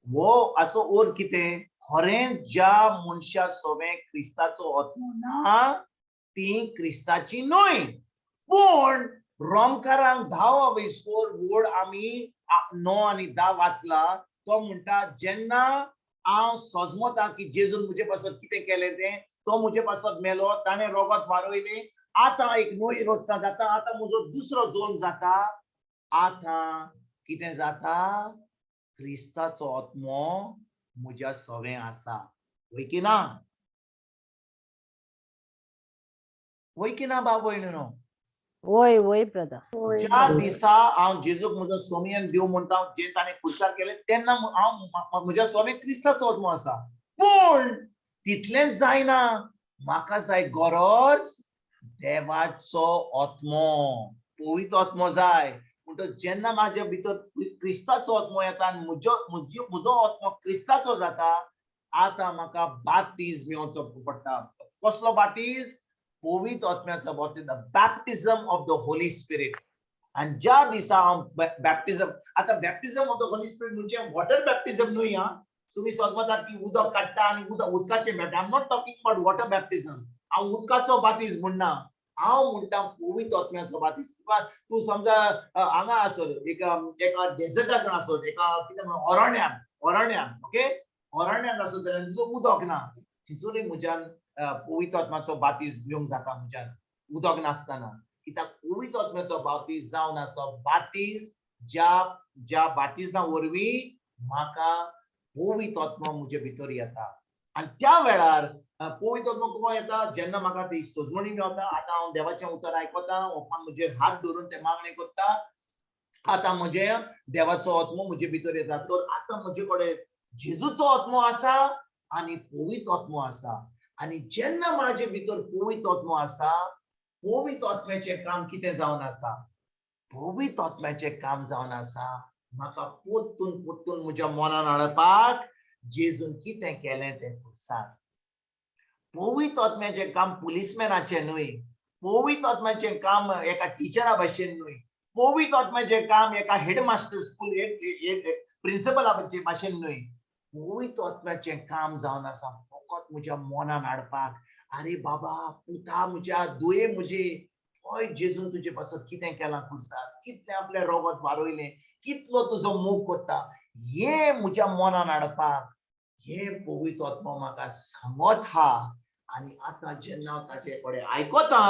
वो हाचो अर्थ कितें? खरें ज्या मनशा सवे क्रिस्ताचो आत्मो ना ती क्रिस्ताची न्हय. पण रोमकारांक 10 वोड आमी 9 आणि 10 वाचला. तो म्हणटा जेन्ना हांव सजमता की जेजून मुजे पासत कितें केलें तें, तो मुजे पासत मेलो, ताणें रोगत वारोयलें, आतां एक नवी रचना जाता, आतां म्हजो दुसरो जल्म जाता. आतां कितें जाता? क्रिस्ताचो आत्मो म्हज्या सवें आसा. वय की ना? वय की ना बाब भयणीनो? वय वय ब्रदर. ज्या दिसा हांव जेजूक म्हजो सोमियन देव म्हणटा, जे ताणें खुर्सार केलें, तेन्ना हांव म्हज्या सोमें क्रिस्ताचो आत्मो आसा. पूण तितलेंच जायना. म्हाका जाय गरज देवाचो आत्मो, पवित्र आत्मो जाय. म्हणटच जेन्ना म्हाज्या भितर क्रिस्ताचो आत्मो येता आनी म्हजो आत्मो क्रिस्ताचो जाता, आतां म्हाका बाप्तिस्म घेवचो पडटा. कसलो बाप्तिस्म? पवित्र आत्म्याचो बाप्तिस्म, baptism of the Holy Spirit. आणि ज्या दिसा हांव बॅप्टिझम, आता baptism of the Holy Spirit म्हणजे वॉटर बॅप्टिझम न्हय. तुम्ही समजतात की उदक काडटा आणि उदकाचे मेळटा. I am not talking about water baptism. हांव उदकाचो बाप्तिस्म म्हणना, हांव म्हणटा पवित्र आत्म्याचो बाप्तिस्म. तूं समजा हांगा आसत एका डेझर्टान आसत, एका कितें अरण्यान ओके, अरण्यान आसत जाल्यार तुजो उदक ना, थिंचुनूय म्हज्यान पवित्र आत्म्याचो बाप्तिस्म घेवंक जाता म्हज्यान उदक नासतना. कित्याक पवित्र आत्म्याचो बाप्तिस्म जावन आसा बाप्तिस्म ज्या बाप्तिस्मा वरवीं म्हाका पवित्र आत्मा म्हजे भितर येता. आनी त्या वेळार पवित्र आत्मा कोण येता? जेन्ना म्हाका ती सजमणी मेवता. आतां हांव देवाचें उतर आयकता, ओपान म्हजेर हात धरून ते मागणे करता. आतां म्हजे देवाचो आत्मो म्हजे भितर येता. तर आतां म्हजे कडेन जेजूचो आत्मो आसा आनी पवित्र आत्मो आसा. आनी जेन्ना म्हाजे भितर पवित्र आत्मो आसा, पवित्र आत्म्याचें काम कितें जावन आसा? पवित्र आत्म्याचें काम जावन आसा म्हाका पोत्तून म्हज्या मनान हाडपाक जेजून कितें केलें तें सांग. पवित्र आत्म्याचें काम पुलिसमॅनाचें न्हय. पवित्र आत्म्याचें काम एका टिचरा भाशेन न्हय. पवित्र आत्म्याचें काम एका हेडमास्टर स्कूल प्रिंसिपला भाशेन न्हय. पवित्र आत्म्याचें काम जावन आसा फकत म्हज्या मनान हाडपाक. अरे बाबा पुता म्हज्या, दुये म्हजे, पळय जेजून तुजे पासत कितें केलां खुर्सार, कितलें आपलें रोगत वारोयलें, कितलो तुजो मोग कोत्ता, हें म्हज्या मनान हाडपाक हें पवित्र आत्मा म्हाका सांगत हा. आनी आतां जेन्ना हांव ताचे कडेन आयकता,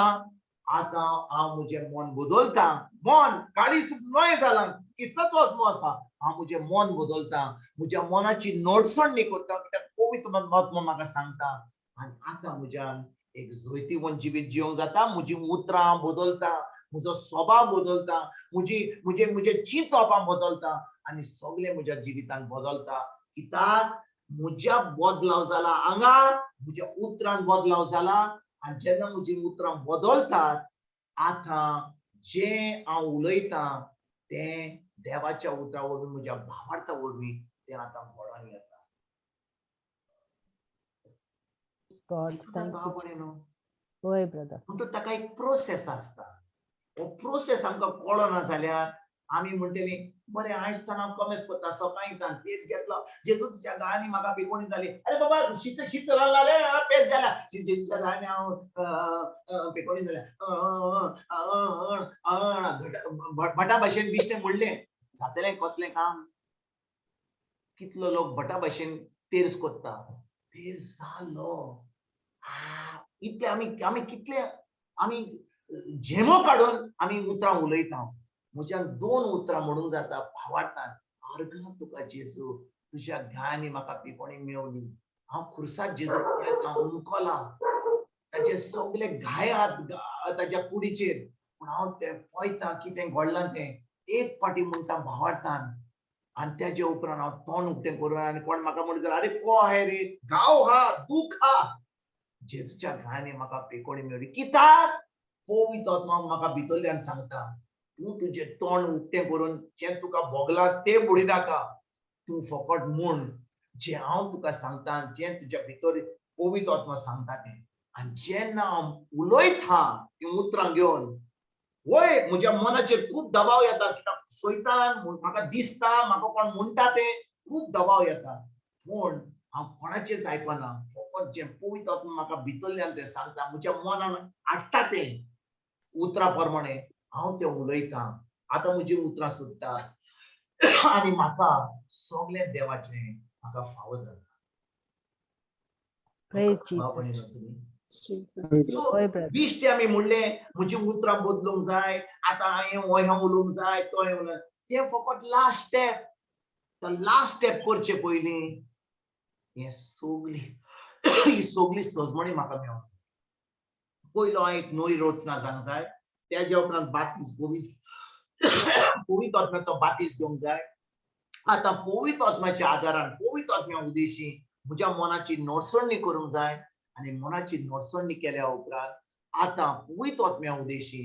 आतां हांव म्हजें मन बदलता. मन काळीज नोय जालां, क्रिस्ताचो आत्मो आसा, हांव म्हजें मन बदलता, म्हज्या मनाची नडसण न्ही करता, कित्याक पवित्र आत्मा म्हाका सांगता. आनी आतां म्हज्यान एक जैतिवंत जिवीत जिवंक जाता. म्हजी उतरां बदलता, म्हजो स्वभाव बदलता, म्हजे चिंतपां बदलता आनी सगळें म्हज्या जिवितान बदलता. कित्याक म्हज्या बदलाव जाला हांगा, म्हज्या उतरान बदलाव जाला. आनी जेन्ना म्हजी उतरां बदलतात, आतां जें हांव उलयतां तें देवाच्या उतरां वरवीं, म्हज्या भावार्था वरवीं तें आतां घडोन येता. God, thank you. वय ब्रदर. म्हणटून ताका एक प्रोसेस आसता. हो प्रोसेस आमकां कळना जाल्यार आमी म्हणटली बरें आयज तान हांव कमेस करता, सकाळीं तान पेज घेतलो, जेजूच्या गाळ्यांनी म्हाका बेगोणी जाली. अरे बाबा शीत लागले, पेज जाला, जेजूच्या गाळ्यांनी हांव बेगोणी जाल्या, भटा भाशेन बिश्टें म्हणलें, जातलें कसलें काम? कितलो लोक भटा भाशेन तेर्स कोत्ता, तेर्स जालो. इतले आमी कितले आमी झेमो काडून आमी उतरां उलयता. म्हज्यान 2 उतरां म्हणूंक जाता भावार्थान. अर्घ तुका जेजू, तुज्या गाळ्यांनी म्हाका पिकोणी मेवली. हांव खुर्सार जेजू पळयता, उमकला, ताचे सगळे घायात ताच्या कुडीचेर. पूण हांव तें पळयता कितें घडलां तें एक पाटी म्हणटा भावार्थान. आनी तेजे उपरांत हांव तोंड उक्तें करून आनी कोण म्हाका म्हणटा अरे को हाय रे, गांव हा, दूख हा. जेजूच्या गाळ्यांनी म्हाका पेकोणी मेवली. कित्याक पवित्र आत्मा म्हाका भितरल्यान सांगता, तूं तुजें तोंड उक्तें करून जें तुका भोगलां तें बुडी नाका. तू फकत म्हण जे हांव तुका सांगता, जे तुज्या भितर पवित्र आत्मा सांगता ते, आनी जेन्ना हांव उलयता ती उतरां घेवन, वय म्हज्या मनाचेर खूब दबाव येता, कित्याक सैतान म्हाका दिसता, म्हाका कोण म्हणटा ते खूब दबाव येता, पूण हांव कोणाचेच आयकना, फकत जे पवित्र आत्मा म्हाका भितरल्यान ते सांगता, म्हज्या मनान हाडटा ते उतरां प्रमाणे हांव ते उलयता. आतां म्हजी उतरां सुट्टा आनी म्हाका सगळे देवाचे म्हाका फावो जाता. Praise बाबा Jesus. तुम्ही सो होय brother. बिश्टे आमी म्हणले म्हजी उतरां बदलूंक जाय, आतां हांवें हें उलोवंक जाय, तो हें उलोवंक, तें फकत लास्ट स्टेप. तो लास्ट स्टेप करचे पयलीं हे ही सगळी सजमणी म्हाका मेळोंक जाय. पयलो हांव एक नवी रचना जावंक जाय, तेज्या उपरांत बातीस पवित्र आत्म्याचो बातीस घेवंक जाय. आतां पवित्र आत्म्याच्या आदारान, पवित्र आत्म्या उदेशी म्हज्या मनाची नडसडणी करूंक जाय, आनी मनाची नडसडणी केल्या उपरांत आतां पवित्र आत्म्या उदेशी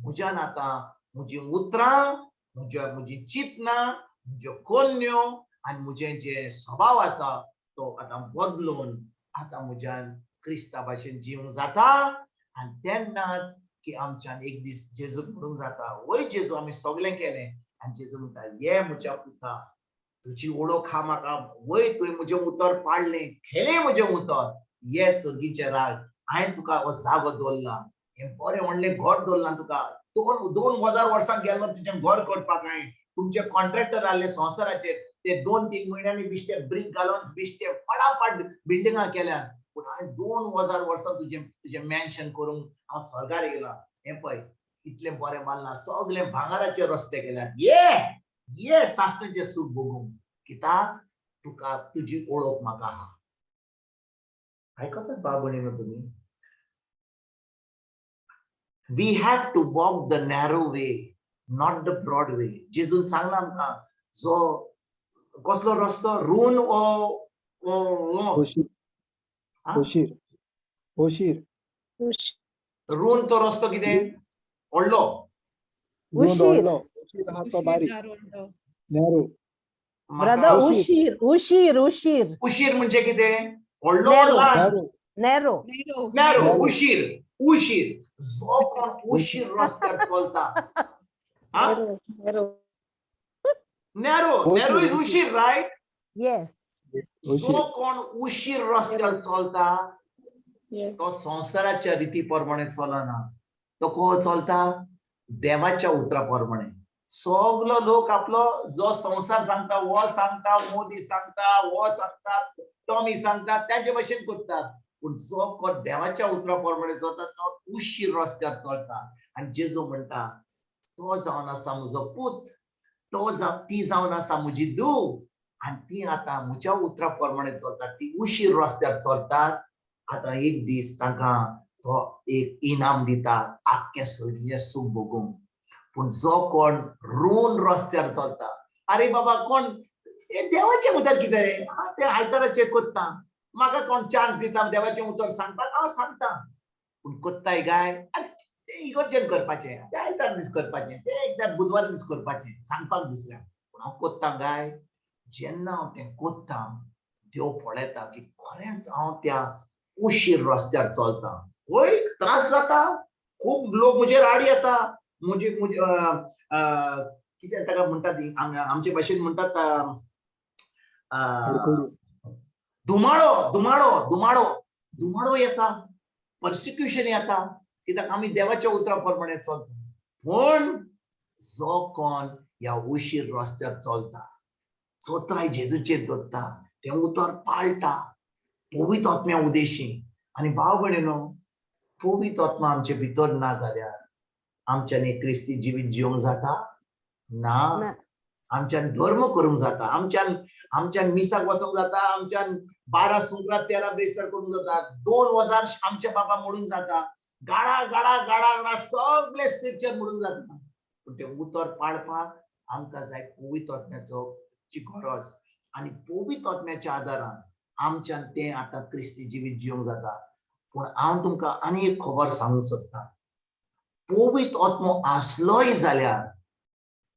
म्हज्यान आतां म्हजी उतरां, म्हजी चिंतनां, म्हज्यो कन्यो आनी म्हजें जे स्वभाव आसा तो आतां बदलून आतां म्हज्यान क्रिस्ता भाशेन जिवंक जाता. आनी तेन्नाच की आमच्यान एक दीस जेजूक म्हणूंक जाता, वय जेजू आमी सगळें केलें, आनी जेजू म्हणटा, ये म्हज्या पुता, तुजी ओळख हा म्हाका, वय तुवें म्हजें उतर पाडलें, खेळ्ळें म्हजें उतर, ये सर्गीचे राज, हांवें तुका हो जागो दवरला, हें बरें व्हडलें घर दवरलां तुका, 2000 वर्सां गेलो तुजें घर करपाक. हांवें तुमचे कॉन्ट्रॅक्टर आसले संवसाराचेर, ते 2-3 म्हयन्यांनी बिश्टे ब्रिक घालून बिश्टे फटाफट बिल्डिंगां केल्यात, पूण हांवें 2000 वर्सां तुजें मॅन्शन करूंक हांव स्वर्गार येयला. हें पळय इतलें बरें बांदलां, सगळें भांगाराचे रस्ते केल्यात, ये साश्टाचें सूख भोगूंक, कित्याक तुका तुजी ओळख म्हाका आहा. आयकतात भाव भयणीनो तुमी? We have to walk the narrow way, not the broad way. जेजून सांगला आमकां, जो कसलो रस्तो, रूण रूण तो रस्तो कितें व्हडलो, उशीर हा तो बारीक, नॅरो. brother. उशीर म्हणजे कितें व्हडलो, narrow. नॅरो, उशीर. जो कोण उशीर रस्त्यार चलता, नॅरो इज उशीर, रायट? Yes. जो कोण उशीर रस्त्यार चलता तो संसाराच्या रिती प्रमाणे चलना, तो कोण चलता देवाच्या उतरा प्रमाणे. सगळो लोक आपलो जो संसार सांगता, वो सांगता, मोदी सांगता, वो सांगता, टॉमी सांगता, त्याचे भाशेन करतात, पूण जो कोण देवाच्या उतरा प्रमाणे चलता तो उशीर रस्त्यार चलता. आनी जेजू म्हणटा, तो जावन आसा म्हजो पूत, ती जावन आसा म्हजी धूव, आनी ती आतां म्हज्या उतरा प्रमाणे चलता, ती उशीर रस्त्यार चलतात. आतां एक दीस तांकां तो एक इनाम दिता, आख्खें सर्गीचें सूख भोगूंक. पूण जो कोण रूण रस्त्यार चलता, अरे बाबा कोण देवाचें उतर कितें रे, तें आयताराचेर कोत्ता, म्हाका कोण चान्स दिता देवाचें उतर सांगपाक, हांव सांगता, पूण कोत्ताय काय, अरे तें इगर्जेन करपाचें, तें आयतार दीस करपाचें, तें एकदां बुधवार दीस करपाचें, सांगपाक दुसऱ्याक. पूण हांव कोत्ता काय, जेन्ना हांव तें कोत्ता, देव पळयता की खरेंच हांव त्या उशीर रस्त्यार चलता. वय त्रास जाता, खूब लोक म्हजेर आड येता, कितें ताका म्हणटात आमचे भाशेन म्हणटात धुमाळो येता, पर्सिक्युशन येता, कित्याक आमी देवाच्या उतरा प्रमाणे चलता. पूण जो कोण ह्या उशीर रस्त्यार चलता, चोत्राय जेजूचेर दवरता, तें उतर पाळटा पवित्र आत्म्या उदेशी. आनी भाव भयणीनो, पवित्र आत्मा आमचे भितर ना जाल्यार आमच्यान एक क्रिस्ती जिवीत जिवंक जाता ना. आमच्यान धर्म करूंक जाता, आमच्यान मिसाक वचूंक जाता, आमच्यान 12 सुंकरां 13 बेस्तार करूंक जाता, 2000 आमचे बाबा म्हणूंक जाता, गाडा सगळे स्क्रिप्चर म्हणूंक जाता, पूण तें उतर पाळपाक आमकां जाय पवित्र आत्म्याची गरज. आनी पवित्र आत्म्याच्या आदारान आमच्यान तें आतां क्रिस्ती जिवीत जिवंक जाता. पूण हांव तुमकां आनी एक खबर सांगूंक सोदतां, पवित्र आत्मो आसलोय जाल्यार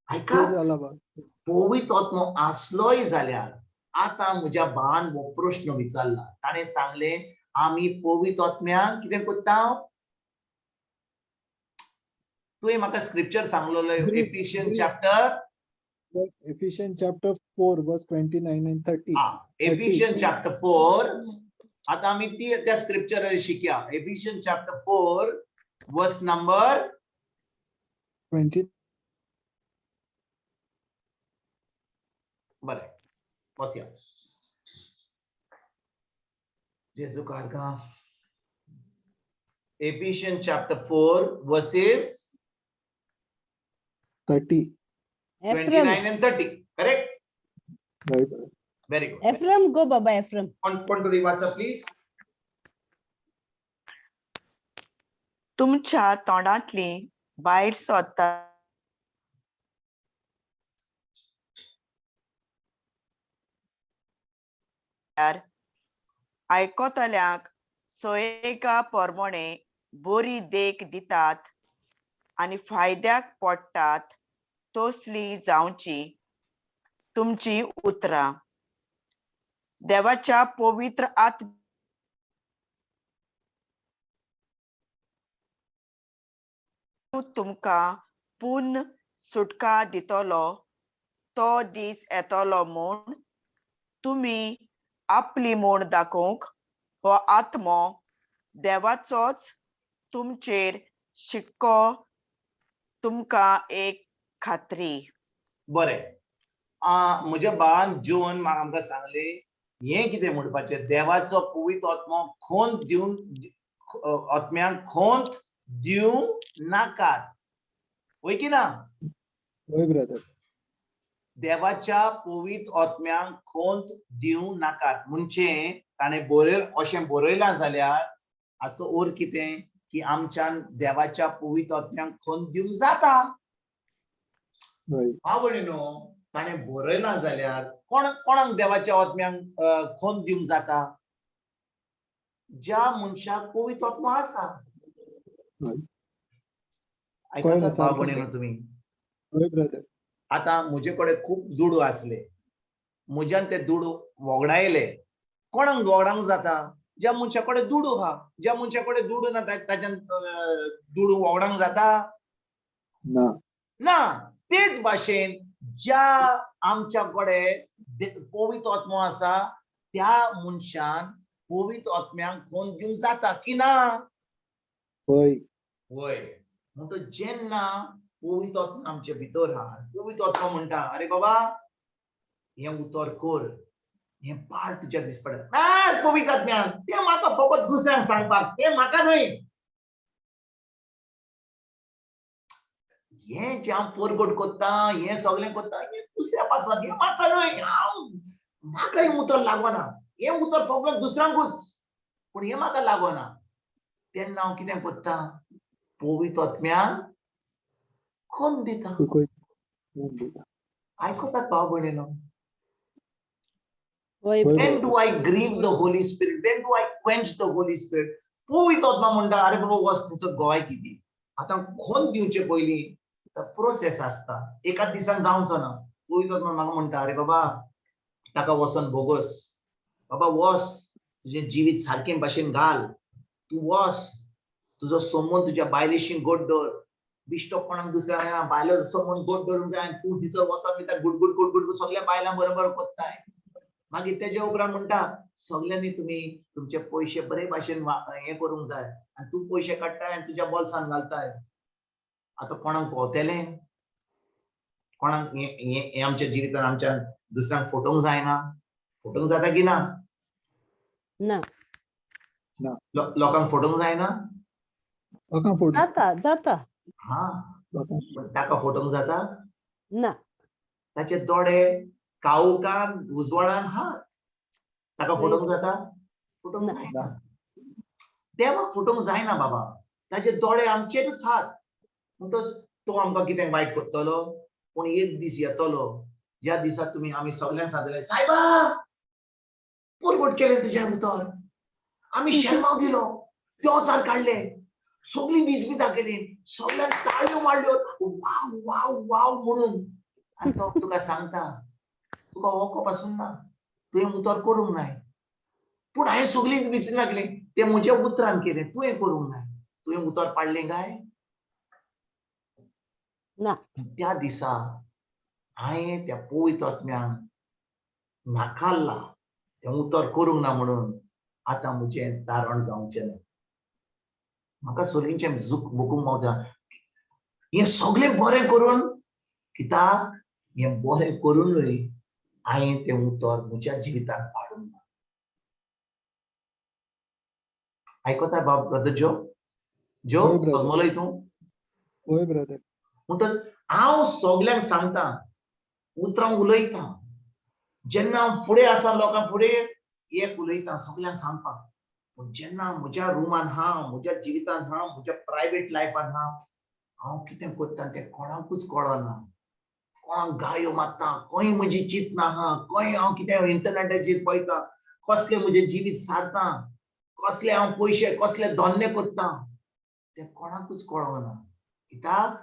ऐका झाला बा पवित्र आत्मो असलोय जाल्यार आता म्हज्या भावान हो प्रश्न विचारला ताणें सांगले आमी पवित्र आत्म्याक कितें कोत्ता तुवें म्हाका स्क्रिप्चर सांगलोलो Ephesian chapter Ephesians chapter 4 verse 29 and 30. Ephesian chapter 4 आता आमी त्या स्क्रिप्चर शिकया एफिशियन चॅप्टर 4 वर्स नंबर 20. बरें बसया जेजू कारगा एफिशियन chapter 4 versus 30. 29 and 30 correct Right. very good Ephraim, go Baba Ephraim. on to read please तुमच्या तोंडातली भायर सरता आयकोतल्यांक सोयेका परमणे बरी देख दितात आणि फायद्याक पडटात तसली जावची तुमची उतरां देवाच्या पवित्र आत्म तुमकां पूर्ण सुटका दितलो तो दीस येतलो म्हूण तुमी आपली म्हूण दाखोवंक हो आत्मो देवाचोच तुमचेर शिक्को तुमकां एक खात्री बरें म्हज्या भावान जॉन आमकां सांगले हे कितें म्हणपाचें देवाचो पवित्र आत्मो खोंत दिवन आत्म्यांक खोंत दिवं नाकात होय की ना होय ब्रदर देवाच्या पवित्र आत्म्यांक खोंत दिवं नाकात म्हणजे ताणें अशें बरयलां जाल्यार हाचो अर्थ कितें की आमच्यान देवाच्या पवित्र आत्म्यांक खोंत दिवंक जाता आवडी न्हू ताणें बरयलां जाल्यार कोणाक देवाच्या आत्म्यांक खोंत दिवंक जाता ज्या मनशाक पवित्र आत्मो आसा आयकतात भाव भयणीनो तुमी होय ब्रदर आता म्हजे कडेन खूब दुडू आसले म्हज्यान ते दुडू वगडायले कोणाक वगडावंक जाता ज्या मनशा कडेन दुडू आहा ज्या मनशा कडेन दुडू ना ताच्यान दुडू वगडावंक जाता ना ना तेच भाशेन ज्या आमच्या कडेन पवित्र आत्मो आसा त्या मनशान पवित्र आत्म्यांक खोंत दिवंक जाता की ना होय होय म्हणटो जेन्ना पवित्र आत्मा आमच्या भितर आहा पवित्र आत्मा म्हणटा अरे बाबा हे उतर कर हे पाड तुज्या दिसपडटा ना पवित्र आत्म्यान ते म्हाका फकत दुसऱ्यांक सांगपाक ते म्हाका न्हय हे जे हांव परगट कोत्ता हे सगळें कोत्ता हे दुसऱ्या पासवाक हे म्हाका न्हय म्हाका हे उतर लागना हे उतर फकत दुसऱ्यांकूच पूण हे म्हाका लागना तेन्ना हांव कितें कोत्ता पवित्र आत्म्यान खोंत दिता आयकोतात भाव भयणीनो when do I grieve the Holy Spirit when do I quench the Holy Spirit पवित्र आत्मा म्हणटा अरे बाबा वच तुजो गोवाय कितें आतां खोंत दिवचे पयलीं प्रोसेस आसता एकाच दिसान जावचो ना पवित्र आत्मा म्हाका म्हणटा अरे बाबा ताका वचोन बोगस बाबा वच तुजें जिवीत सारके भाशेन घाल तूं वच तुजो समोन तुज्या बायलेशी गोड दवर बिश्टो कोणाक दुसऱ्या बायलो समोन गोड धरूंक जाय तूं तिचो वचप दिता गुडगुड गुडगुड सगळ्या बायलां बरोबर कोत्ताय मागीर तेज्या उपरांत म्हणटा सगळ्यांनी तुमी तुमचे पयशे बरे भाशेन हे करूंक जाय आनी तूं पयशे काडटाय आनी तुज्या बोल्सान घालताय आतां कोणाक भोंवतेलें कोणाक हे आमच्या जिवितान आमच्या दुसऱ्यांक फोटोवंक जायना फोटोवंक जाता की ना ना लोकांक फोटोवंक जायना जाता जाता हा ताका फोटोवंक जाता ना ताचे दोळे काळोखान उजवाडान हात ताका फोटोवंक जाता फोटोवंक जायना देवाक फोटोवंक जायना बाबा ताचे दोळे आमचेरूच हात म्हणटच तो आमकां कितें वायट करतलो पूण एक दीस येतलो ज्या दिसाक तुमी आमी सगळ्यांक सांगतले सायबा परगट केलें तुज्या भितर आमी शेल्माव दिलो देवचार काडले सगळीं वीज बी दाखयली सगळ्यांक ताळयो मारल्यो वाव वाव वाव म्हणून आनी तो तुका सांगता तुका ओको पासून ना तुवें उतर करूंक नाय पूण हांवें सगळीं विचारली लागली ते म्हज्या उतरान केलें तुवें करूंक नाय तुवें उतर पाडलें काय ना त्या दिसा हांवें त्या पवित्र आत्म्यान नाकारला तें उतर करूंक ना म्हणून आतां म्हजें तारण जावचें ना म्हाका सगळींचें बूक मावता हें सगळें बरें करून कित्याक हें बरें करूनय हांवें तें उतर म्हज्या जिवितांत पाडूंक ना आयकोता बाब ब्रदर जो होय brother. समजलोय तूं होय ब्रदर. म्हणटच हांव सगळ्यांक सांगता उतरां उलयता जेन्ना हांव फुडें आसा लोकां फुडें एक उलयता सगळ्यांक सांगपाक पूण जेन्ना म्हज्या रुमान हा म्हज्या जिवितांत हा म्हज्या प्रायवेट लायफान हा हांव कितें करता तें कोणाकूच कळना कोणाक गायो मारता खंय म्हजी चिंतना हा खंय हांव कितें इंटरनेटाचेर पळयता कसलें म्हजें जिवीत सारता कसले हांव पयशे कसले धन्य करता तें कोणाकूच कळना कित्याक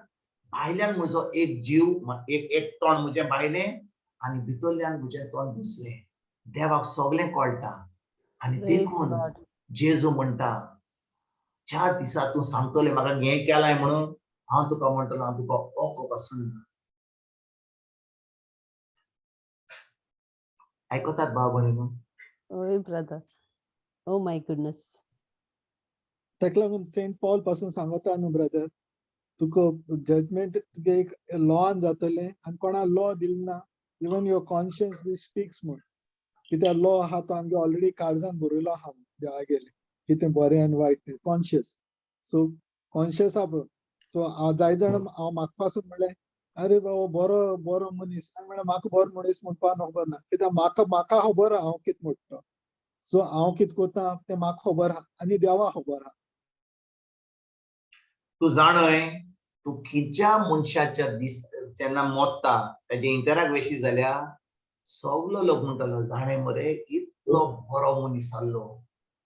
भायल्यान म्हजो एक जीव एक तोंड म्हजें भायलें आनी भितरल्यान म्हजें तोंड दुसरें देवाक सगळें कळटा आनी देखून जेजू म्हणटा ज्या दिसा तूं सांगतलें म्हाका हें केलाय म्हणून हांव तुका म्हणटलो हांव तुका ओको पासून आयकोतात भाव भयणीनो ओय ब्रदर ओ माय गुडनेस ताका लागून सेंट पॉल पासून सांगता न्हू ब्रदर तुका जजमेंट तुका एक लॉन जातलें आनी कोणा लॉ दिल ना even your conscience be speaks म्हूण कित्याक लॉ आहा तो आमगे ऑलरेडी काळजान बरयलो आहा देवा गेले कितें बरें आनी वायट कॉन्शियस सो कॉन्शियस आहा पळय सो हांव जाय जाण हांव म्हाका पासून म्हणलें अरे बाबा बरो बरो मनीस आनी म्हणलें म्हाका बरो मनीस म्हणपा खबर ना कित्याक म्हाका खबर आहा हांव कितें म्हणटा सो हांव कितें करता तें म्हाका खबर आहा आनी देवा खबर आहा तूं जाणय तूं खंयच्या मनशाच्या दीस जेन्ना मोडटा तेजे इंतराक वेशी जाल्यार सगलो लोक म्हणटलो जाणें मरे इतलो बरो मनीस आसलो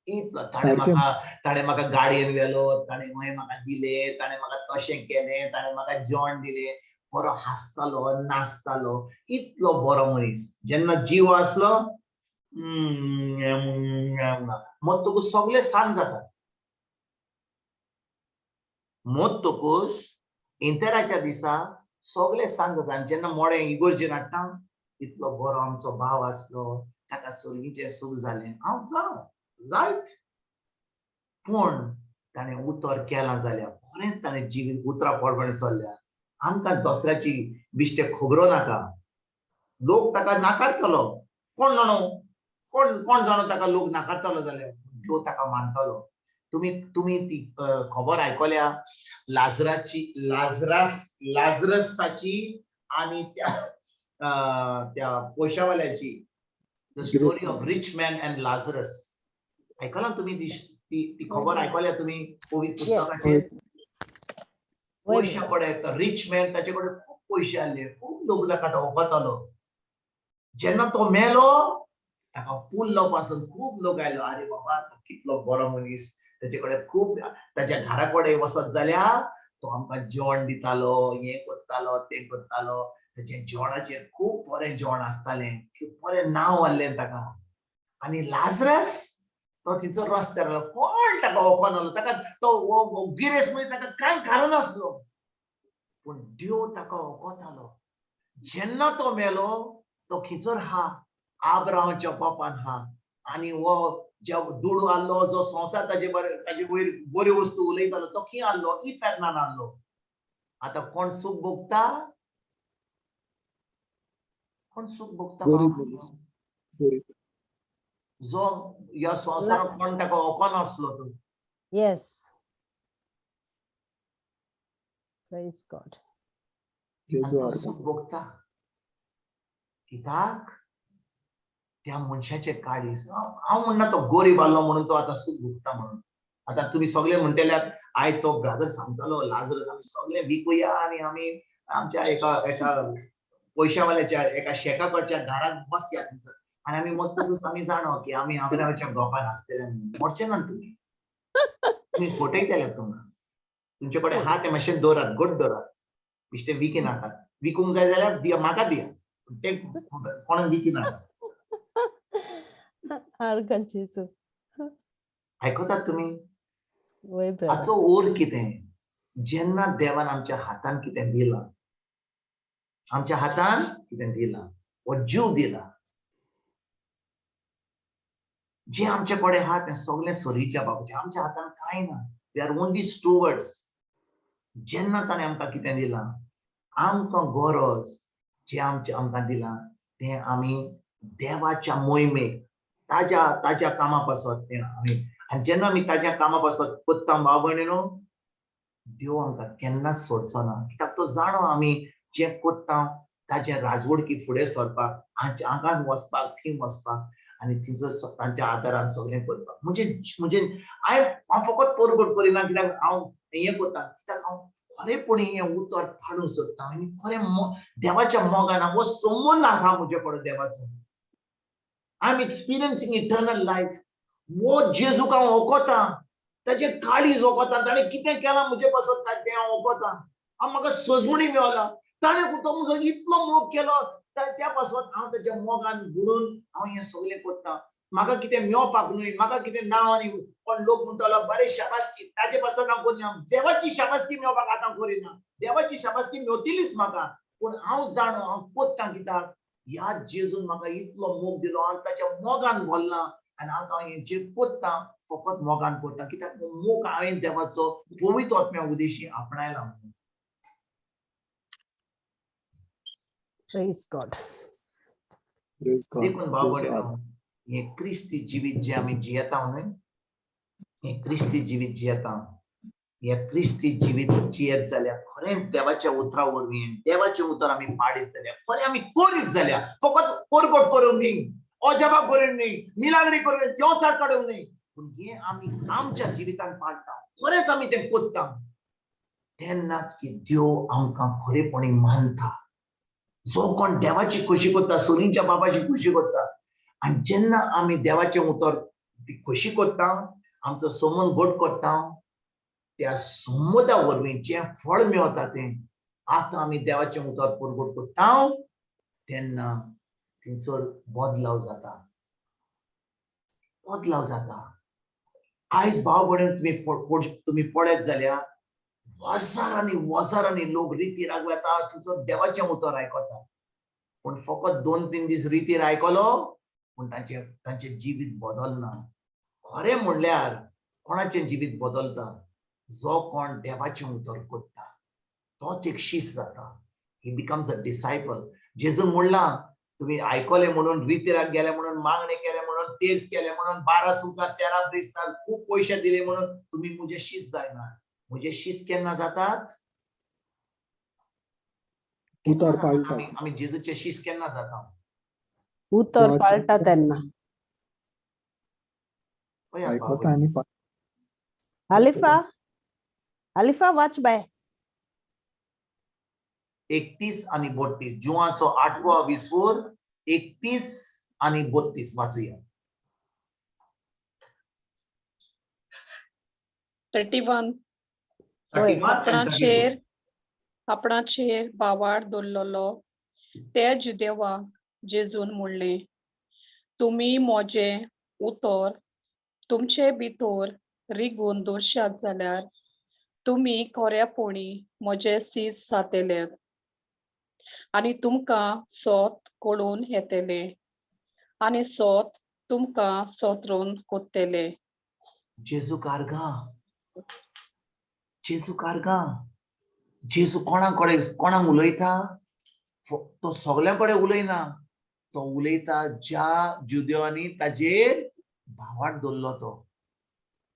इतलो ताणें म्हाका गाडयेन व्हेलो ताणें म्हाका दिलें ताणें म्हाका तशें केलें ताणें म्हाका जेवण दिलें बरो हांसतालो नाचतालो इतलो बरो मनीस जेन्ना जीव आसलो मग सगळें सांग जाता मोतकूच इंतराच्या दिसा सगळे सांग जाता आनी जेन्ना मोडे इगोर्जेन हाडटा इतलो बरो आमचो भाव आसलो ताका सगळींचें सूख जालें हांव जाणो जायत पूण ताणें उतर केलां जाल्यार खरेंच ताणें जिवीत उतरां पडपणें चल्ल्यार आमकां दसऱ्याची बिश्टे खबरो नाका लोक ताका नाकारतलो कोण जाणो कोण जाणो ताका लोक नाकारतलो जाल्यार देव ताका मानतलो तुम्ही ती खबर आयकल्या लाजरसाची आणि त्या पयशावाल्याची the story of rich man and Lazarus आयकला तुम्ही ती खबर आयकल्या तुम्ही पुस्तकाचेर पयशे कडेन रिच मॅन ताचे कडेन खूब पयशे आसले खूब लोक ताका वळखतालो जेन्ना तो मेलो ताका पुल्लो पासून खूब लोक आयलो अरे बाबा तो कितलो बरो मनीस ताचे कडेन खूब ताच्या घरा कडेन वचत जाल्यार तो आमकां जेवण दितालो हें करतालो तें करतालो ताचे जेवणाचेर खूब बरें जेवण आसतालें बरें नांव आहलें ताका आनी लाजरस तो तिचो रस्त्यार आसलो कोण ताका वळखनासलो ताका तो गिरेस म्हणजे ताका कांय घालनासलो पूण देव ताका वळखतालो जेन्ना तो मेलो तो खिचर हा आब्रामाच्या बापान हा आनी हो जो दुडू आसलो जो संवसार ताजे वयर बऱ्यो वस्तू उलयतालो तो खंय आसलो इफॅक्टान आसलो आतां कोण सूख भोगता कोण सूख भोगता जो ह्या संवसारांत कोण ताका वळखनासलो तो येस प्रेज गॉड तो सूख भोगता कित्याक त्या मनशाचे काळीज हांव म्हणना तो गरीब आसलो म्हणून तो आतां सूख भोगता म्हणून आतां तुमी सगळे म्हणटल्यात आयज तो ब्रदर सांगतालो लाजरस आमी सगळे विकुया आनी आमी आमच्या एका पयशावाल्याच्या एका शेकाकडच्या घराक बसया थंयसर आनी आमी मत्तूच आमी जाणो की आमी आमच्या गोपान आसतले मोडचे ना तुमी फटयतल्यात तुमकां तुमचे कडेन हा ते मातशें दवरात घट दवरात बेश्टे विकी नाकात विकूंक जाय जाल्यार दिया, म्हाका दिया, ते कोणाक विकिनाका. आर्गान जेजू. आयकोतात तुमी? वय ब्रदर. हाचो ओर कितें? जेन्ना देवान आमच्या हातान कितें दिलां, आमच्या हातान कितें दिलां, हो जीव दिला, जे आमचे कडेन आहा तें सगळें सोरीच्या बाबूचें, आमच्या हातान कांय ना. We are only stewards. जेन्ना ताणें आमकां कितें दिलां, आमकां गरज जें आमकां दिलां तें आमी देवाच्या मोहिमेक, ताज्या कामा पासत तें आमी, आनी जेन्ना आमी ताज्या कामा पासत कोत्ता भाव भयणीनो, देव आमकां केन्नाच सोडचो ना. कित्याक तो जाणो आमी जें कोत्ता ताजे राजवडकी फुडें सरपाक, हांगां वचपाक, थंय वचपाक, आनी थिंयसर तांच्या आदारान सगळें करपाक. म्हणजे हांव फकत परगट करिना कित्याक हांव हें कोत्ता, कित्याक हांव खरेपणी हें उतर फाडूंक सोदता आनी खरें देवाच्या मोगान हो संबंद आसा म्हजे कडेन देवाचो. I am experiencing eternal life. वो जेजूक हांव वळखता, ताजे काळीज वळखता, ताणें कितें केलां म्हजे पासत तें हांव वळखता. म्हाका सजमणी मेळला, ताणें तो म्हजो इतलो मोग केलो, त्या पासत हांव ताच्या मोगान बुडून हांव हें सगळें कोत्ता. म्हाका कितें मेळपाक न्हय, म्हाका कितें नांव आनी पण लोक म्हणटलो बरें शाबासकी, ताजे पासत हांव कोन्ना. देवाची शाबासकी मेळपाक आतां करिना, देवाची शाबासकी मेळटलीच म्हाका, पूण हांव जाणो हांव कोत्ता कित्याक ह्या जेजून म्हाका इतलो मोग दिलो, हांव ताच्या मोगान भरला, आनी आतां हें जे कोत्ता फकत मोगान कोत्ता, कित्याक मोग हांवें देवाचो पवित्र आत्म्या उदेशी आपणायला. Praise God. देखून भाव भयणीनो, हें क्रिस्ती जिवीत जें आमी जियेता न्हय, हें क्रिस्ती जिवीत जियेता, हें क्रिस्ती जिवीत जियेत जाल्यार खरें देवाच्या उतरा वरवीं, देवाचें उतर आमी पाडीत जाल्यार, खरें आमी करीत जाल्यार, फकत परगट करूंक न्ही, अजापा करूंक न्ही, मिलाग्री करूंक न्ही, देवचार काडूंक न्ही, पूण हें आमी आमच्या जिवितान पाडटा, खरेंच आमी तें कोत्ता, तेन्नाच की देव आमकां खरेपणी मानता. जो कोण देवाची खुशी कोत्ता, सोनीच्या बाबाची खुशी कोत्ता, आनी जेन्ना आमी देवाचें उतर खुशी कोत्ता, आमचो संबंद घट कोत्ता, त्या संबंदा वरवीं जें फळ मेळटा तें आतां आमी देवाचें उतर परगट कोत्ता, तेन्ना थंयसर बदलाव जाता. बदलाव जाता. आयज भाव भयण तुमी पळयत जाल्यार वजारांनी लोक रितीराक वता, थंयसर देवाचें उतर आयकता, पूण फकत 2-3 दीस रितीर आयकलो पूण तांचें जिवीत बदलना. खरें म्हणल्यार कोणाचें जिवीत बदलता? जो कोण देवाचें उतर कोत्ता, तोच एक शिश्य जाता. He becomes a disciple. जेजून म्हणलां, तुम्ही आयकले म्हणून, रितीराक गेले म्हणून, मागणे केले म्हणून, तेज केले म्हणून, 12 सुतां 13 ब्रिस्तार खूब पयशे दिले म्हणून तुम्ही म्हजे शिश्य जायना. म्हजे शिश्य केन्ना जातात? उतर पाळटा. आमी जेजूचे शिश्य केन्ना जाता? उतर पाळटा तेन्ना. आयकोता आनी अलिफा वाच बाय. 31 आणि 32 जुवाचो 8वो विसवोर 31 आणि 32 वाचूया. 31 आपणाचेर बावाड दवरलोलो ते जुदेवा जेजून म्हणले, तुम्ही मोजे उतर तुमचे भितर रिगून दवरशात जाल्यार तुम्ही खरेपणी म्हजे सीस जातले आनी तुमकां सोत कळून येतले आनी सोत तुमकां सोत्रून कोत्तले. जेजू कारगा, जेजू कारगा. जेजू कोणाक उलयता? तो सगळ्यां कडेन उलयना. तो उलयता ज्या जुदेवांनी ताजेर भावाड दवरलो. तो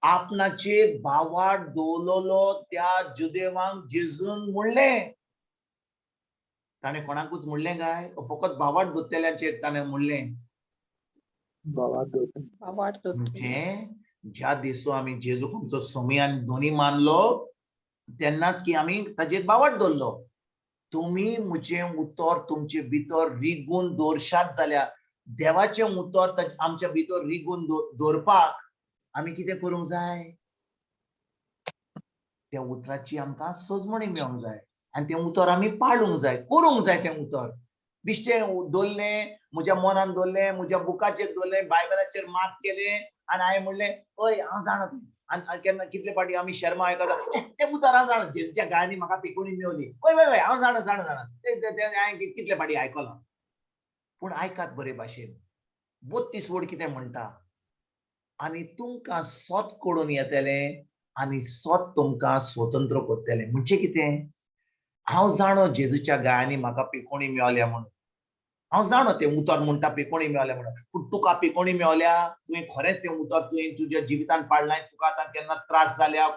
आपणाचेर भावाड दवरलोलो त्या जुदेवांक जेजून म्हणलें. ताणें कोणाकूच म्हणलें काय? फकत भावाड दवरलेल्यांचेर ताणें म्हणलें. म्हणजे ज्या दिसो आमी जेजूक आमचो स्वामी आनी धोनी मानलो तेन्नाच की आमी ताजेर बावट दवरलो. तुम्ही म्हजें उतर तुमचे भितर रिगून दवरशात जाल्यार देवाचें उतर आमच्या भितर रिगून दवरपाक आमी कितें करूंक जाय? त्या उतराची आमकां सजमणी मेळोंक जाय. आनी तें उतर आमी पाळूंक जाय, करूंक जाय तें उतर. बिश्टें दवरलें, म्हज्या मनान दवरलें, म्हज्या बुकाचेर दवरलें, बायबलाचेर मात केलें आनी हांवें म्हणलें हय हांव जाणा. आनी केन्ना कितले फाटी आमी शर्मा आयकता तें उतर हांव जाणा, जेजूच्या गायांनी म्हाका पिकोणी मेवली. वय वय वय हांव जाणा जाणा जाणा हांवें कितले फाटी आयकलां. पूण आयकात बरे भाशेन 32 वड कितें म्हणटा. आनी तुमकां सोत कळून येतलें आनी सोत तुमकां स्वतंत्र करतलें. म्हणजे कितें? हांव जाणो जेजूच्या गायांनी म्हाका पिकोणी मेवल्या म्हणून. हांव जाणो तें उतर म्हणटा पिकोणी मेवल्या म्हणून. पूण तुका पिकोणी मेवल्या, तुवें खरेंच तें उतर तुवें तुज्या जिवितांत पाळलां, तुका आतां केन्ना त्रास जाल्या,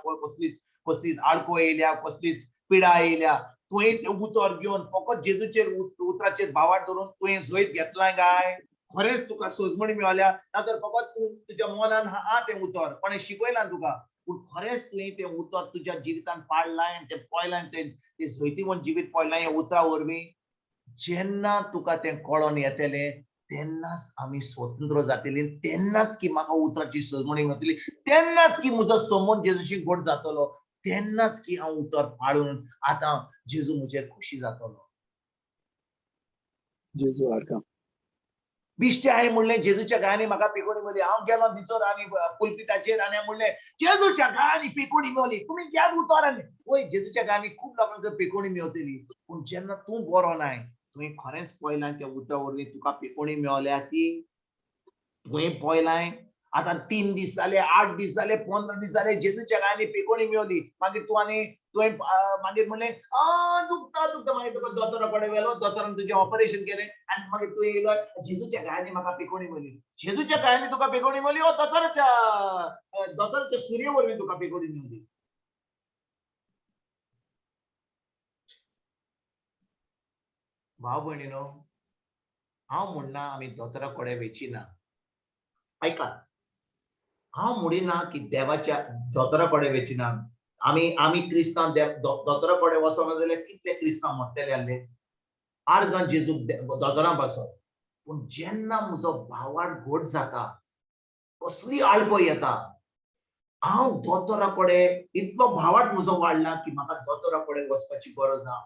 कसलीच आडको येयल्या, कसलीच पिडा येयल्या, तुवें तें उतर घेवन फकत जेजूचेर उतराचेर भावार्थ धरून तुवें जैत घेतलां काय? खरेंच तुका सोजमणी मेवल्या, नातर फकत तूं तुज्या मनान हा तें उतर कोणें शिकयलां तुका. पूण खरेंच तुवें तें उतर तुज्या जिवितांत पाळलां आनी तें पळयलां, तें जैतिवंत जिवीत पळयलां हे उतरा वरवीं. जेन्ना तुका तें कळोन येतलें तेन्नाच आमी स्वतंत्र जातलीं, तेन्नाच की म्हाका उतराची सोजमणी मेळटली, तेन्नाच की म्हजो संबंद जेजूशी घट जातलो, तेन्नाच की हांव उतर पाळून आतां जेजू म्हजेर खुशी जातलो. जेजू आर्गा. बिश्टे हांवें म्हणलें जेजूच्या गायांनी म्हाका पिकोणी मेवली. हांव गेलो भितर आनी पुलपिटाचेर आनी म्हणलें जेजूच्या गायांनी पिकोणी मेवली, तुमी घेयात उतर. आनी वय जेजूच्या गायांनी खूब लोकांक पिकोणी मेवतली. पूण जेन्ना तूं बरो नाय, तुवें खरेंच पळयलां त्या उतरा वरवीं तुका पिकोणी मेवल्या ती, तुवें पळयलां. आतां 3 दीस जाले, 8 दीस जाले, 15 दीस जाले, जेजूच्या गायांनी पिकोणी मेवली. मागीर तुवें मागीर म्हणलें दुखता दुखता, मागीर तुका दोतोरा कडेन व्हेलो, दोतोरान तुजें ऑपरेशन केलें आनी मागीर तुवें येयलो जेजूच्या गायांनी म्हाका पिकोणी मेवली. जेजूच्या गायांनी तुका पिकोणी मेवली ओ दोतोराच्या सुरये वरवीं तुका पिकोणी मेवली. भाव भयणीनो, हांव म्हणना आमी दोतोरा कडेन वयची ना. ऐकात, हांव म्हणिना की देवाच्या दोतोरा कडेन वयची ना. आमी क्रिस्तांव दोतोरा कडेन वचना जाल्यार कितले क्रिस्तांव मरतले आसले. आर्गां जेजूक दोतोरां बसप. पूण जेन्ना म्हजो भावार्थ घट जाता, कसली आडको येता, हांव दोतोरा कडेन इतलो भावार्थ म्हजो वाडला की म्हाका दोतोरा कडेन वचपाची गरज ना.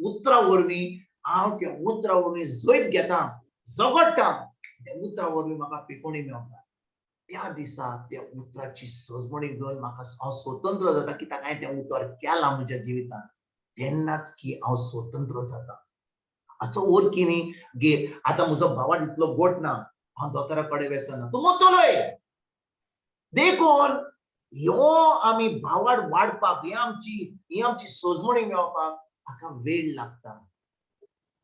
उतरा वरवीं हांव त्या उतरा वरवीं जैत घेता, झगडटा, त्या उतरा वरवीं म्हाका पिकोणी मेवता. त्या दिसा त्या उतराची सोजमणी घेवन म्हाका हांव स्वतंत्र जाता, कित्याक हांवें तें उतर केलां म्हज्या जिवितांत. तेन्नाच की हांव स्वतंत्र जाता. हाचो अर्थ की न्ही गे आतां म्हजो भावार्थ इतलो घट ना, हांव दोतोरा कडेन वचना, तूं मरतलोय. देखून ह्यो आमी भावार्थ वाडपाक, ही आमची सोजमणी मेळपाक हाका वेळ लागता.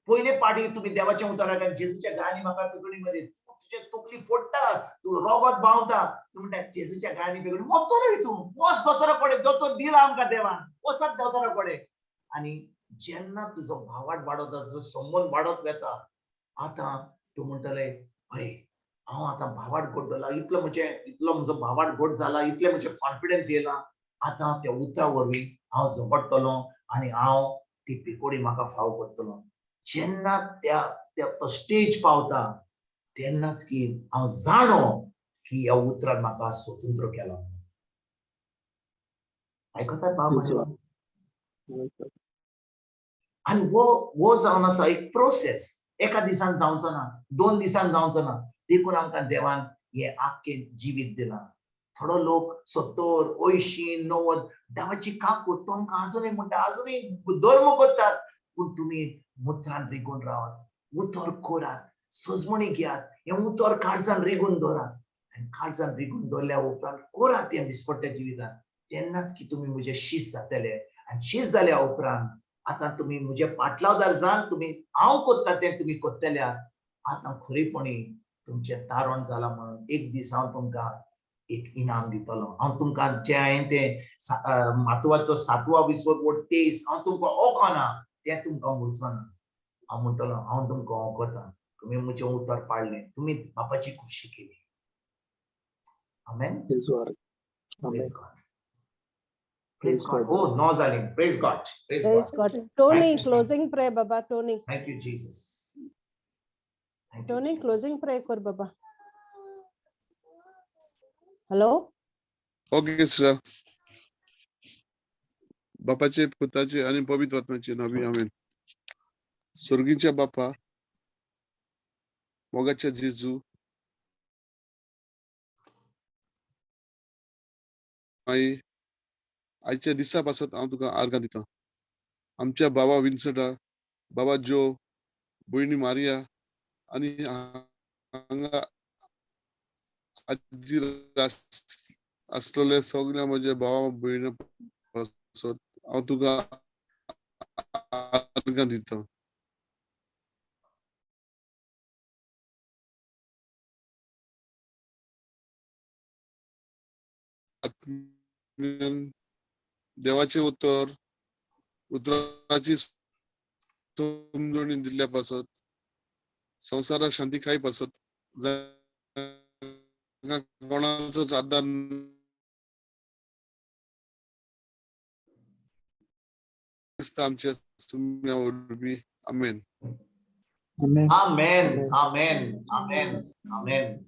पयले पाटी तुमी देवाचें उतर जेजूच्या गायांनी म्हाका पिकोणी मेवली, तुजे तकली फोडटा, तूं रोगत बावता, तूं म्हणटा जेजूच्या गायांनी पिकोणी, मरतलोय तूं. वच दोतोरा कडेन, दोतोर दिला आमकां देवान, वचात दोतोरा कडेन. आनी जेन्ना तुजो भावार्थ वाडत वता, तुजो संबंद वाडत वता, आतां तूं म्हणटले हय हांव आतां भावार्थ घट जाला, इतलो म्हजो भावार्थ घट जाला, इतले म्हजे कॉन्फिडन्स येयला, आतां त्या उतरा वरवीं हांव झगडटलों आनी हांव ती पिकोणी म्हाका फाव करतलों. जेन्ना तो स्टेज पावता तेन्नाच की हांव जाणो की ह्या उतरान म्हाका स्वतंत्र केला. आयकतात भाव भयणीनो? आनी वो जावन आसा एक प्रोसेस. एका दिसान जावचो ना, 2 दिसान जावचो ना. देखून आमकां देवान हें आख्खें जिवीत दिलां. थोडो लोक 70, 80, 90 देवाची काकूट तो आमकां आजुनूय म्हणटा, आजुनूय धर्म करतात. पूण तुमी उतरान रिगून रावात, उतर करात, सोजमणी घेयात, हें उतर काळजान रिगून दवरात. आनी काळजान रिगून दवरल्या उपरांत करात हें दिसपट्ट्या जिवितांत. तेन्नाच की तुमी म्हजे शिश्य जातले. आनी शिश्य जाल्या उपरांत आतां तुमी म्हजे पाटलावदार जावन तुमी हांव कोत्ता तें तुमी कोत्तल्यात. आतां खरीपणी तुमचें तारण जालां म्हणून एक दीस हांव तुमकां एक इनाम दितलो. हांव तुमकां जें हांवें तें मातवाचो 7वा 20वो वड टेस्ट हांव तुमकां ओंकोना, तें तुमकां मुचना. हांव म्हणटलो हांव तुमकां ओंकोता, तुमी म्हजें उतर पाळलें, तुमी बापाची खुशी केली. आमेन. जेजू आर्गा. Praise God. Praise God. Oh, no, Zalim. Praise God. Praise Praise God. God. Tony, Thank you. closing prayer, Baba. Tony. Thank you, Jesus. Thank you, Tony, Jesus. closing prayer kor Baba. Hello? Okay, sir. बापाचे, पुत्राचे आणि पवित्र आत्म्याचे नावे आमेन. स्वर्गीच्या बापा, मोगाच्या जेजू, आई आयच्या दिसापासून हांव तुका आर्गां दिता. आमच्या बाबा विन्संटा, बाबा जो, भयणी मारिया आणि हांगा आजी असलेल्या सगळ्या म्हज्या भावा भयणी पासत हांव तुका आर्गां दिता. देवाचे उतराची समजणी दिल्ल्या पासत संसारात शांती खाई पासत कोणाचोच आदार आमच्या तुमी आवडबी. आमेन. Amen. Amen. Amen. Amen. Amen.